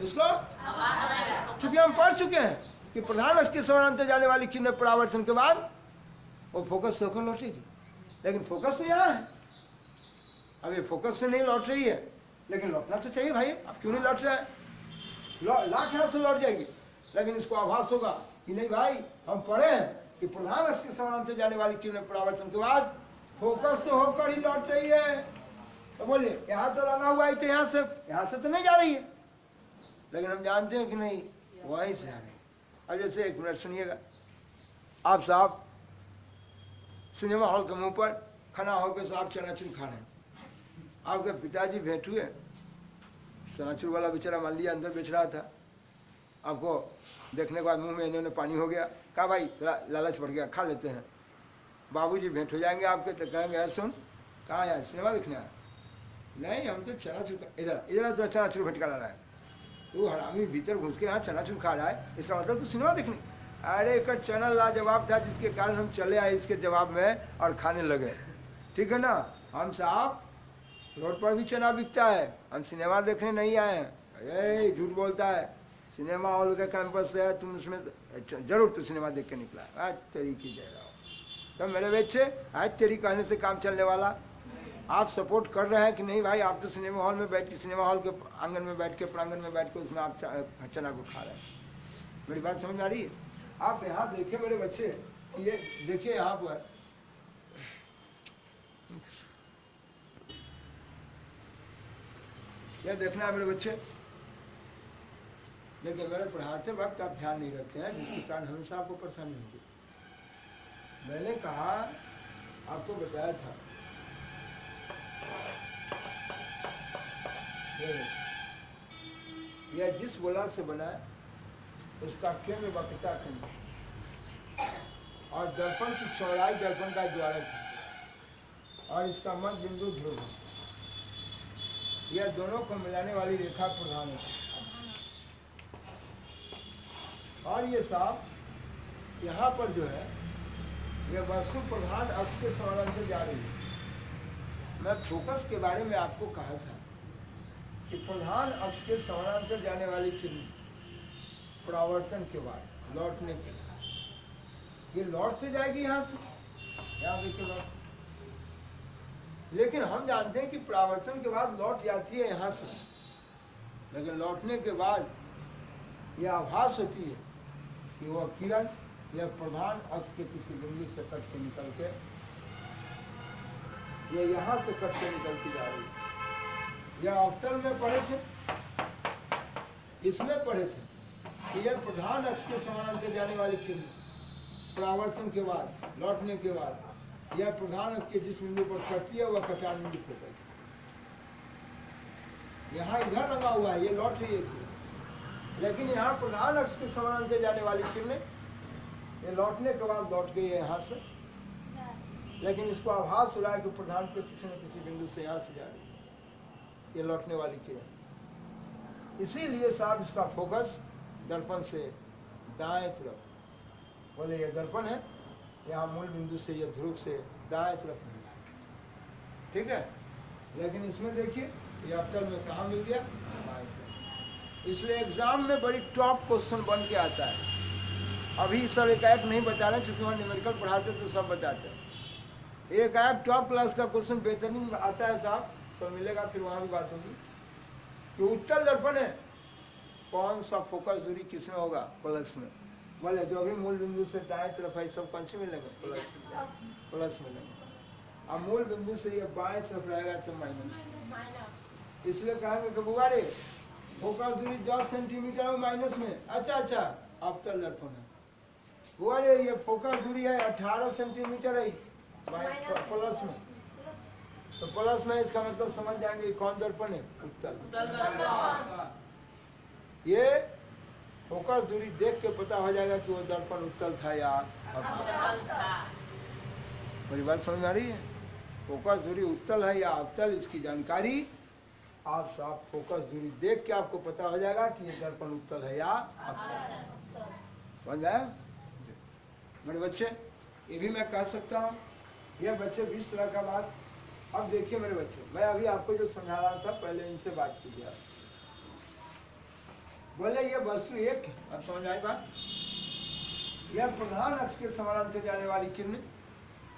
इसको चूंकि हम पढ़ चुके हैं कि प्रधान अक्ष के समानांतर जाने वाली किरणें परावर्तन के बाद वो फोकस से होकर लौटेगी, लेकिन फोकस तो यहाँ है। अब ये फोकस से नहीं लौट रही है, लेकिन लौटना तो चाहिए भाई, अब क्यों नहीं लौट रहा है? लाख यहाँ से लौट जाएगी, लेकिन इसको आभास होगा कि नहीं भाई, हम पढ़े हैं कि प्रधान अक्ष के समानांतर जाने वाली किरणें परावर्तन के बाद फोकस से होकर ही लौट रही है। तो बोलिए यहाँ तो लगा हुआ है, तो यहाँ से तो नहीं जा रही है, लेकिन हम जानते हैं कि नहीं वहीं से आ रही है। अब जैसे 1 मिनट सुनिएगा, आप साहब सिनेमा हॉल के मुंह पर खाना होकर साहब चनाचूर खा रहे हैं, आपके पिताजी भेंट हुए, चनाचूर वाला बेचारा मान लिया अंदर बेच रहा था, आपको देखने के बाद मुंह में इन्होंने पानी हो गया, कहा भाई थोड़ा लालच बढ़ गया, खा लेते हैं। बाबूजी भेंट हो जाएंगे आपके तो कहेंगे यार सुन, कहाँ यार सिनेमा देखने आया? नहीं हम तो चनाचूर, इधर तो चनाचूर भेंट रहा है, तू हरामी भीतर घुस के यहाँ चनाचूर खा रहा है, इसका मतलब तू सिनेमा देखने? अरे एक चैनल लाजवाब था जिसके कारण हम चले आए इसके जवाब में और खाने लगे, ठीक है ना? हम साहब रोड पर भी चना बिकता है, हम सिनेमा देखने नहीं आए हैं। झूठ बोलता है, सिनेमा हॉल का कैंपस है, तुम उसमें जरूर तो सिनेमा देख के निकला। आज तेरी की दे रहा हूँ तो मेरे बच्चे, आज तेरी कहने से काम चलने वाला। आप सपोर्ट कर रहे हैं कि नहीं भाई, आप तो सिनेमा हॉल में बैठ के, सिनेमा हॉल के आंगन में बैठ के, प्रांगण में बैठ के उसमें आप चना को खा रहे हैं। मेरी बात समझ आ रही है? आप यहाँ देखिए मेरे बच्चे, ये देखिए यहाँ पर यह देखना है मेरे बच्चे। देखिए मेरे पढ़ाते वक्त आप ध्यान नहीं रखते हैं, जिसके कारण हमेशा आपको परेशानी होगी। मैंने कहा, आपको बताया था, यह जिस गोला से बना है उसका केंद्र वक्रता केंद्र और दर्पण की चौड़ाई दर्पण का द्वारक है और इसका मध्य बिंदु ध्रुव है। यह दोनों को मिलाने वाली रेखा प्रधान है। और ये साफ यहाँ पर जो है यह वस्तु प्रधान अक्ष के समानांतर जा रही है। मैं फोकस के बारे में आपको कहा था कि प्रधान अक्ष के समानांतर जाने वाली किरण परावर्तन के बाद लौटने के बाद ये लौट से जाएगी यहाँ से, यहाँ देखिए लौट। लेकिन हम जानते हैं कि परावर्तन के बाद लौट जाती है यहाँ से, लेकिन लौटने के बाद यह आभास होती है कि वह किरण यह प्रधान अक्ष के किसी बिंदु से कट के निकल के यह यहाँ से कट के निकल के जा रही है। यह अवतल में पढ़े थे, इसमें पढ़े थे कि यह प्रधान अक्ष के समानांतर जाने वाली किरण परावर्तन के बाद, लौटने के बाद यह प्रधान अक्ष के जिस बिंदु पर कटती है वह कटानुरूप फोकस। यहाँ इधर लगा हुआ है, ये लौट रही है, लेकिन यहाँ प्रधान अक्ष के समानांतर जाने वाली किरणें ये लौटने के बाद लौट गई है यहाँ से, लेकिन इसको आभास हो रहा है कि प्रधान पे किसी न किसी बिंदु से यहाँ से जा रही है, ये लौटने वाली किरण। इसीलिए साहब इसका फोकस दर्पण से दाएं तरफ, बोले ये दर्पण है, यहाँ मूल बिंदु से ये ध्रुव से दाएं तरफ मिला है, ठीक है। लेकिन इसमें देखिए ये अवतल में कहाँ मिल गया, बाएं तरफ। इसलिए एग्जाम में बड़ी टॉप क्वेश्चन बन के आता है। अभी सब एक नहीं बता रहे, चूंकि वहाँ न्यूमेरिकल पढ़ाते तो सब बताते हैं। एक टॉप क्लास का क्वेश्चन बेहतरीन आता है साहब, सब मिलेगा, फिर वहाँ भी बात होगी कि उत्तल दर्पण है, कौन सा फोकस दूरी किसमें होगा, प्लस में। बोले जो भी मूल बिंदु से दाएं तरफ है सब कौन से मिलेगा, प्लस मिलेगा। अब मूल बिंदु से ये बाएं तरफ रहेगा तो माइनस। इसलिए कहेंगे कि बुआ रे फोकस दूरी 10 सेंटीमीटर है माइनस में। अच्छा अवतल दर्पण है, बुआ रे ये फोकस दूरी है 18 सेंटीमीटर है प्लस में, तो प्लस में इसका मतलब समझ जाएंगे कौन दर्पण है, उत्तल। ये फोकस दूरी देख के पता हो जाएगा कि वो दर्पण उत्तल था या अवतल। मेरी बात समझ आ रही है? फोकस दूरी उत्तल है या अवतल, इसकी जानकारी आप साफ फोकस दूरी देख के आपको पता हो जाएगा कि ये दर्पण उत्तल है या अवतल। समझ आया मेरे बच्चे? ये भी मैं कह सकता हूँ, ये बच्चे 20 तरह का बात। अब देखिए मेरे बच्चे, मैं अभी आपको जो समझा रहा था पहले इनसे बात कीजिए। बोले ये वस्तु एक, और समझ आई बात? यह प्रधान अक्ष के समानांतर जाने वाली किरण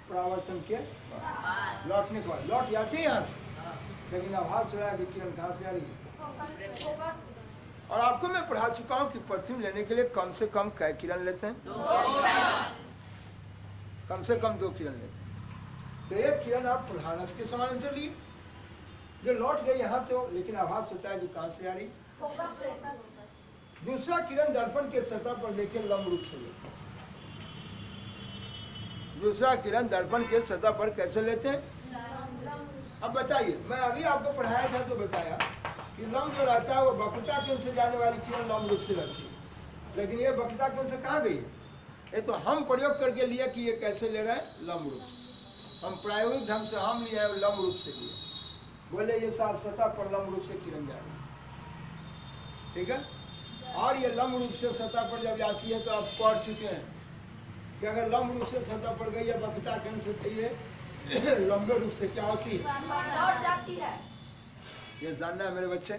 परावर्तन के लौटने के बाद लौट जाती है यहाँ से, लेकिन आभास हो रहा है कि किरण कहाँ से आ रही है। और आपको मैं पढ़ा चुका हूँ कि प्रतिबिंब लेने के लिए कम से कम कै किरण लेते हैं, कम से कम 2 किरण लेते हैं। तो एक किरण आप प्रधान अक्ष के समानांतर लिए जो लौट गई यहाँ से हो, लेकिन आभास होता है कि कहाँ से आ रही। दूसरा किरण दर्पण के सतह पर देखिए लंब रूप से लेते हैं। दूसरा किरण दर्पण के सतह पर कैसे लेते हैं? अब बताइए, मैं अभी आपको पढ़ाया था तो बताया कि लंब जो रहता है वो वक्रता केंद्र से जाने वाली किरण लंब रूप से रहती है, लेकिन ये वक्रता केंद्र से कहाँ गई? ये तो हम प्रयोग करके लिए कि ये कैसे ले रहे हैं, लंब रूप से। हम प्रायोगिक ढंग से हम लिए लंब रूप से लिए। बोले ये साफ सतह पर लंब रूप से किरण जा रही है, ठीक है। और ये लंब रूप से सतह पर जब जाती है तो आप पढ़ चुके हैं कि अगर लंब रूप से सतह पर गई है वक्रता केंद्र से तो ये लंबे रूप से क्या होती है, लौट जाती है। ये जानना है मेरे बच्चे,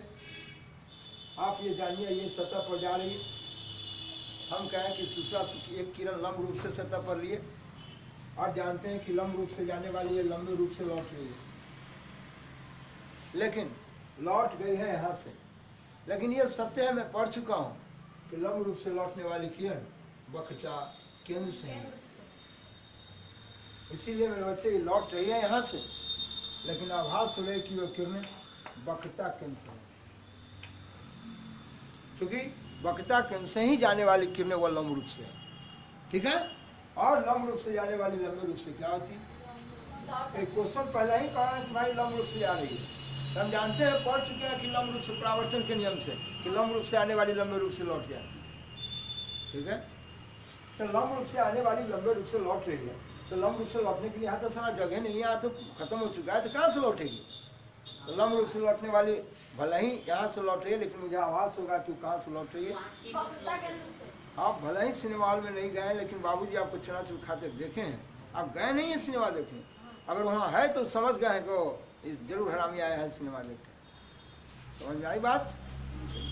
आप ये जानिए, ये सतह पर जा रही है। हम कहें कि दूसरा एक किरण लंब रूप से सतह पर लिए, आप जानते हैं कि लंब रूप से जाने वाली है लंबे रूप से लौट रही है, लेकिन लौट गई है यहाँ से। लेकिन ये सत्य है, मैं पढ़ चुका हूँ कि लंब रूप से लौटने वाली किरण वक्रता केंद्र से है। इसीलिए मेरे बच्चे ये लौट रही है यहाँ से, लेकिन आभास हो रही कि वो किरणें वक्रता केंद्र से है, क्योंकि वक्रता केंद्र से ही जाने वाली किरणें वो लंब रूप से है, ठीक है। और लंब रूप से जाने वाली लंबे रूप से क्या होती है? एक क्वेश्चन पहले ही पढ़ा कि भाई लंब रूप से जा रही है, तो हम जानते हैं, पढ़ चुके हैं कि लंब रूप से परावर्तन के नियम से कि लंब रूप से आने वाली लंबे रूप से लौट जाती है, ठीक है। तो लंब रूप से आने वाली लंबे रूप से लौट रही है, तो लंब रूप से लौटने के लिए यहाँ तो सारा जगह नहीं है, यहाँ तो खत्म हो चुका है, तो कहाँ से लौटेगी? तो लंब रूप से लौटने वाली भले ही यहाँ से लौट रही है, लेकिन मुझे आभास होगा कि कहाँ से लौट रही है। आप भले ही सिनेमा हॉल में नहीं गए, लेकिन बाबूजी आपको चनाचूर खाते देखे हैं। आप गए नहीं है सिनेमा देखने, अगर वहाँ है तो समझ गए हैं कि जरूर हरामी आया है सिनेमा देख के। समझ में आई बात?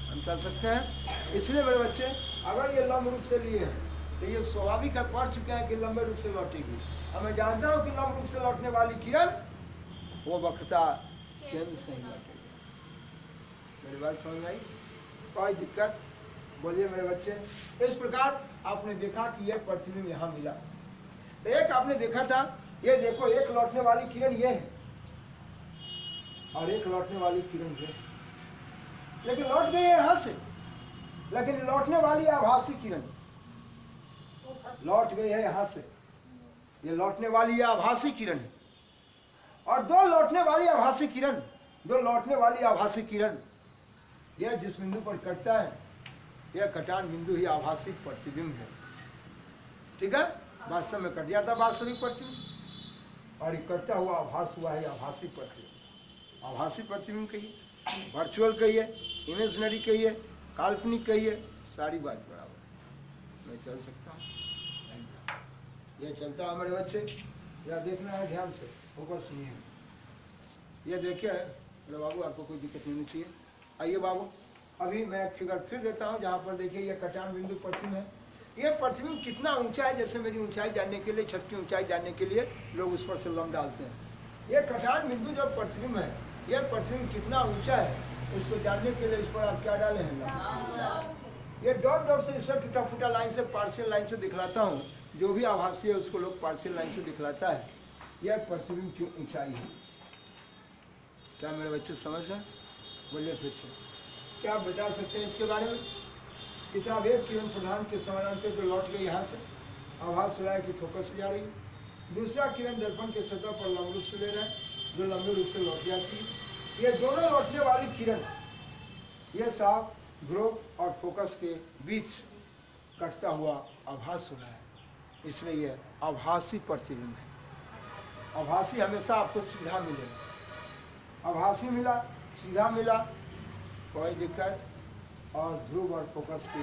हम चल सकते हैं। इसलिए मेरे बच्चे, अगर ये लंब रूप से लिए हैं तो ये स्वाभाविक है, पढ़ चुके हैं कि लंबे रूप से लौटेगी। अब मैं जानता हूँ कि लंब रूप से लौटने वाली किरण वो वक्रता केंद्र से ही लौटेगी। मेरी बात समझ में आई? कोई दिक्कत? बोलिए मेरे बच्चे। इस प्रकार आपने देखा कि यह प्रतिबिंब यहाँ मिला। एक आपने देखा था, ये देखो, एक लौटने वाली किरण ये है और एक लौटने वाली किरण ये, लेकिन लौट गई है यहाँ से, लेकिन लौटने वाली आभासी किरण लौट गई है यहाँ से, ये लौटने वाली है आभासी किरण है। और दो लौटने वाली आभासी किरण, दो लौटने वाली आभासी किरण, यह जिस बिंदु पर कटता है यह कटान बिंदु ही आभासी प्रतिबिंब है। ठीक है, वास्तव में कट जाता वास्तविक प्रतिबिंब और ये कटता हुआ आभास हुआ है आभासी प्रतिबिंब। आभासी प्रतिबिंब कहिए, वर्चुअल कहिए, इमेजिनरी कहिए, काल्पनिक कहिए, सारी बात बराबर। मैं चल सकता हूँ, यह चलता है मेरे बच्चे, यह देखना है ध्यान से, ऊपर सुनिए। यह देखिए मेरे बाबू, आपको कोई दिक्कत नहीं चाहिए। आइए बाबू, अभी मैं एक फिगर फिर देता हूँ जहाँ पर देखिए यह कटान बिंदु प्रतिबिंब है। यह प्रतिबिंब कितना ऊंचा है, जैसे मेरी ऊंचाई जानने के लिए, छत की ऊंचाई जानने के लिए लोग उस पर से लंब डालते हैं। यह कटान बिंदु जो प्रतिबिंब है, यह प्रतिबिंब कितना ऊंचा है इसको जानने के लिए इस पर आप क्या डाले हैं? ये डॉट डॉट से इससे टूटा फूटा लाइन से, पार्शियल लाइन से दिखलाता हूँ। जो भी आभासी है उसको लोग पार्शियल लाइन से दिखलाता है। यह प्रतिबिंब की ऊंचाई है। क्या मेरे बच्चे समझ रहे हैं? बोलिए फिर से, क्या आप बता सकते हैं इसके बारे में? कि साहब एक किरण प्रधान के समानांतर जो लौट गई यहाँ से, आभास हो रहा है कि फोकस से जा रही है। दूसरा किरण दर्पण के सतह पर लंब रूप से ले रहा है, जो लंबे रूप से लौट जाती है। ये दोनों लौटने वाली किरण, ये साफ ध्रुव और फोकस के बीच कटता हुआ आभास हो रहा है, इसलिए यह आभासी प्रतिबिंब है। आभासी हमेशा आपको सीधा मिलेगा, आभासी मिला, सीधा मिला, कोई दिक्कत, और ध्रुव और फोकस के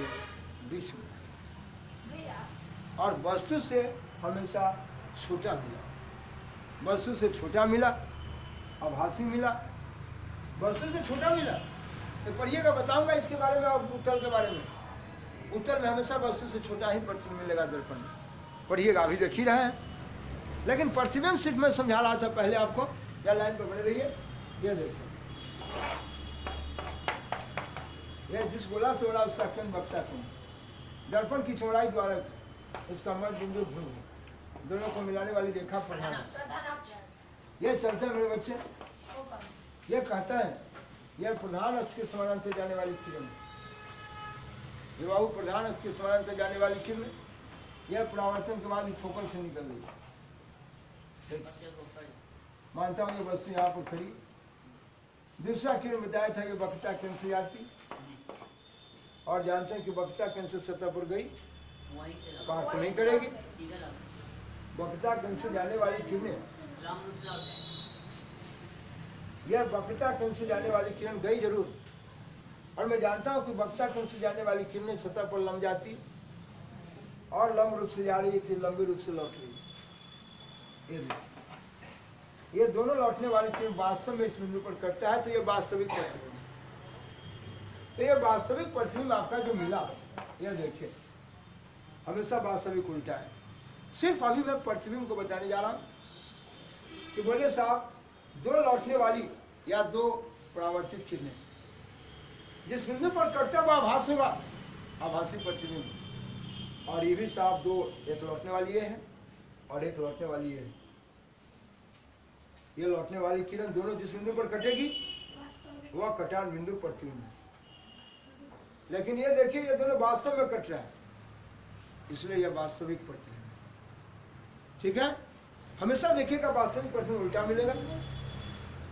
बीच में, और वस्तु से हमेशा छोटा मिला। वस्तु से छोटा मिला, आभासी मिला, वस्तु से छोटा मिला। तो पढ़िएगा, बताऊंगा इसके बारे में और उत्तर के बारे में। उत्तर में हमेशा वस्तु से छोटा ही प्रतिबिंब मिलेगा दर्पण में। पढ़िएगा, अभी देख ही रहे हैं। लेकिन प्रतिबिंब सिर्फ मैं समझा रहा था पहले आपको, या लाइन पर बने रहिए। ये देखो, यह जिस गोला से हो रहा उसका केंद्र वक्ता कोण, दर्पण की चौड़ाई द्वारा इसका मध्य बिंदु ध्रुव है, दोनों को मिलाने वाली रेखा प्रधान अक्ष। यह चलता है मेरे बच्चे, यह कहता है यह प्रधान अक्ष के समानांतर जाने वाली किरण है। ये बाबू प्रधान अक्ष के समानांतर जाने वाली किरण, यह परावर्तन के बाद फोकस से निकल रही है। मानता हूँ ये वस्तु यहाँ पर खड़ी। दूसरा किरण बताया था ये वक्रता केंद्र से जाती, और जानते हैं कि वक्रता केंद्र से सतह पर गई, काट नहीं करेगी। वक्रता केंद्र से जाने वाली किरणें, यह वक्रता केंद्र से जाने वाली किरण गई जरूर, और मैं जानता हूँ कि वक्रता केंद्र से जाने वाली किरणें सतह पर लंब जाती और लंब रूप से जा रही थी, लंबी रूप से लौट रही। ये दोनों लौटने वाली किरण वास्तव में इस बिंदु पर कटता है, तो ये वास्तविक प्रतिबिंब। तो ये वास्तविक प्रतिबिंब आपका जो मिला, यह देखिए हमेशा वास्तविक उल्टा है। सिर्फ अभी मैं प्रतिबिंब को बताने जा रहा हूँ कि बोले साहब, दो लौटने वाली या दो परावर्तित किरणें जिस बिंदु पर कटता हुआ आभास होगा, आभासी प्रतिबिंब। और ये भी साहब दो, एक लौटने वाली ये है और एक लौटने वाली ये है। ये लौटने वाली किरण दोनों जिस बिंदु पर कटेगी वह कटान बिंदु प्रतिबिंब है। लेकिन ये देखिए ये दोनों वास्तव में कट रहा है, इसलिए यह वास्तविक प्रतिबिंब है। ठीक है, हमेशा देखिएगा वास्तविक प्रतिबिंब उल्टा मिलेगा,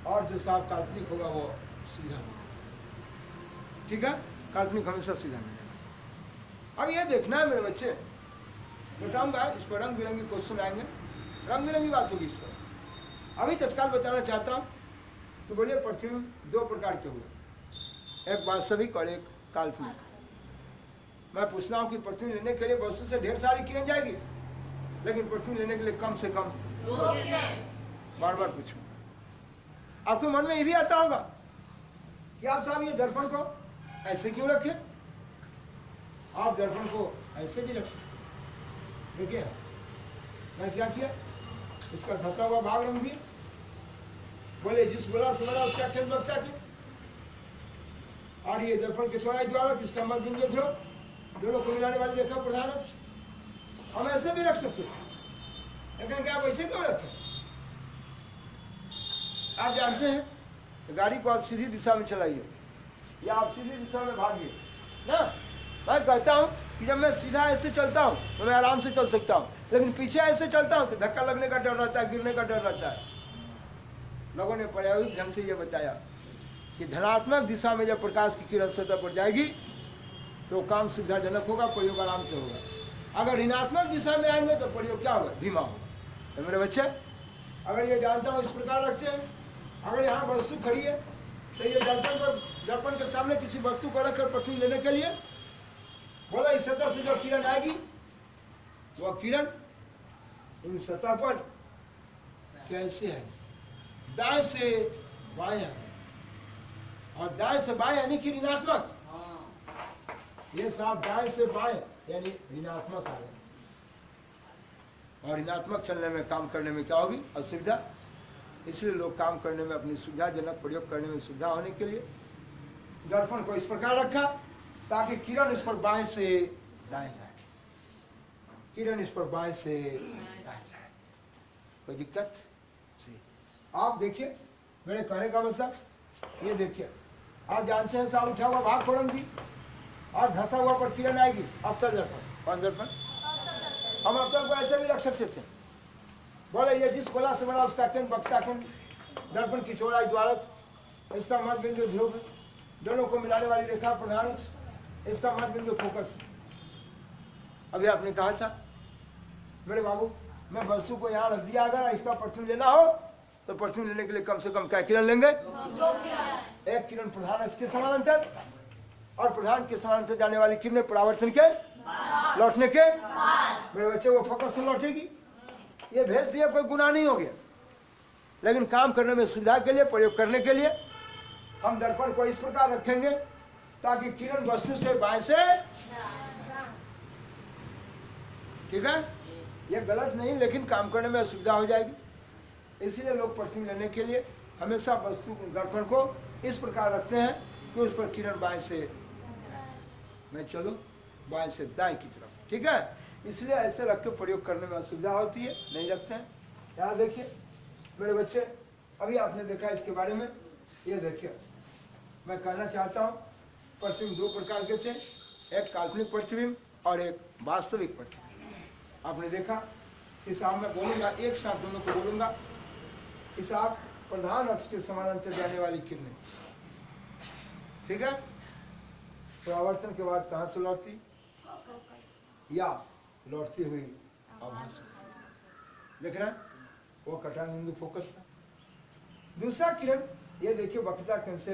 और जो साफ काल्पनिक होगा वो सीधा मिलेगा। ठीक है, काल्पनिक हमेशा सीधा मिलेगा। अब ये देखना है मेरे बच्चे, बताऊंगा इस पर रंग बिरंगी क्वेश्चन आएंगे, रंग बिरंगी बात होगी इस पर। अभी तत्काल बताना चाहता हूँ कि बोलिए प्रतिबिंब दो प्रकार के हुए, एक वास्तविक और एक काल्पनिक। मैं पूछ रहा हूँ कि प्रतिबिंब लेने के लिए वस्तु से ढेर सारी किरण जाएगी, लेकिन प्रतिबिंब लेने के लिए कम से कम बार बार पूछूं। आपके मन में ये भी आता होगा कि आप साहब ये दर्पण को ऐसे क्यों रखे? आप दर्पण को ऐसे भी रख सकते। देखिए मैं क्या किया, इसका धसा हुआ भाग रंग दिया। बोले जिस गोला से बना उसका केंद्र वक्ता थे, और ये दर्पण के चौड़ाई द्वारा किसका मध्य बिंदु ध्रुव, दोनों को मिलाने वाली रेखा प्रधान अक्ष। हम ऐसे भी रख सकते थे, लेकिन क्या आप ऐसे क्यों रखें? आप जानते हैं तो गाड़ी को आप सीधी दिशा में चलाइए या आप सीधी दिशा में भागिए ना। मैं कहता हूं कि जब मैं सीधा ऐसे चलता हूँ तो मैं आराम से चल सकता हूँ, लेकिन पीछे ऐसे चलता हूँ तो धक्का लगने का डर रहता है, गिरने का डर रहता है। लोगों ने प्रायोगिक ढंग से ये बताया कि धनात्मक दिशा में जब प्रकाश की किरण सतह पर जाएगी तो काम सुविधाजनक होगा, प्रयोग आराम से होगा। अगर ऋणात्मक दिशा में आएंगे तो प्रयोग क्या होगा, धीमा होगा। तो मेरे बच्चे, अगर ये जानता हूँ इस प्रकार रखते हैं, अगर यहाँ वस्तु खड़ी है तो ये दर्पण के सामने किसी वस्तु को रखकर पृथ्वी लेने के लिए बोला, इस सतह से जो किरण आएगी वह किरण इन सतह पर कैसे है, दाएं से बाएं, और दाएं से बाएं यानी कि ऋणात्मक। ये साहब दाएं से बाएं यानी ऋणात्मक आ गया, और ऋणात्मक चलने में काम करने में क्या होगी, असुविधा। इसलिए लोग काम करने में अपनी सुविधाजनक प्रयोग करने में सुविधा होने के लिए दर्पण को इस प्रकार रखा ताकि किरण इस पर बाएं से दाएं जाए, किरण इस पर बाएं से दाएं जाए। कोई दिक्कत? आप देखिए, मेरे कहने का मतलब ये देखिए, आप जानते हैं साहब उठा हुआ भाग फोड़न दी और धंसा हुआ पर किरण आएगी, अवतल दर्पण। कौन दर्पण? हम अवतल को ऐसे भी रख सकते थे, बोले ये जिस गोला से बना उसका केंद्र बक्ता केंद्र, दर्पण की चौड़ाई द्वारक, इसका मध्य बिंदु ध्रुव, दोनों को मिलाने वाली रेखा प्रधान, इसका मध्य बिंदु फोकस। अभी आपने कहा था मेरे बाबू, मैं वस्तु को यहाँ रख दिया, अगर इसका प्रतिबिंब लेना हो तो प्रतिबिंब लेने के लिए कम से कम क्या किरण लेंगे? 2 किरण। एक किरण प्रधान अक्ष के समानांतर, और प्रधान के समानांतर जाने वाली किरणें परावर्तन के लौटने के मेरे बच्चे वो फोकस से लौटेगी। ये भेज दिया, कोई गुनाह नहीं हो गया, लेकिन काम करने में सुविधा के लिए, प्रयोग करने के लिए हम दर्पण को इस प्रकार रखेंगे ताकि किरण वस्तु से बाएं से, ठीक है, ये गलत नहीं, लेकिन काम करने में असुविधा हो जाएगी। इसलिए लोग प्रतिबिंब लेने के लिए हमेशा वस्तु दर्पण को इस प्रकार रखते हैं कि उस पर किरण बाएं से, मैं चलो बाएं से दाएं की तरफ, ठीक है। इसलिए ऐसे रख के प्रयोग करने में असुविधा होती है, नहीं रखते हैं। यहाँ देखिए मेरे बच्चे, अभी आपने देखा इसके बारे में, ये देखिए मैं कहना चाहता हूँ, प्रतिबिंब 2 प्रकार के थे, एक काल्पनिक प्रतिबिंब और एक वास्तविक प्रतिबिंब। आपने देखा कि साहब मैं बोलूँगा, एक साथ दोनों को बोलूँगा कि साहब प्रधान अक्ष के समानांतर जाने वाली किरणें, ठीक है, परावर्तन के बाद कहाँ से लौटती, या लौटती हुई आभास, देख रहे हैं, वो कटान बिंदु फोकस था। दूसरा किरण ये देखिए वक्रता केंद्र से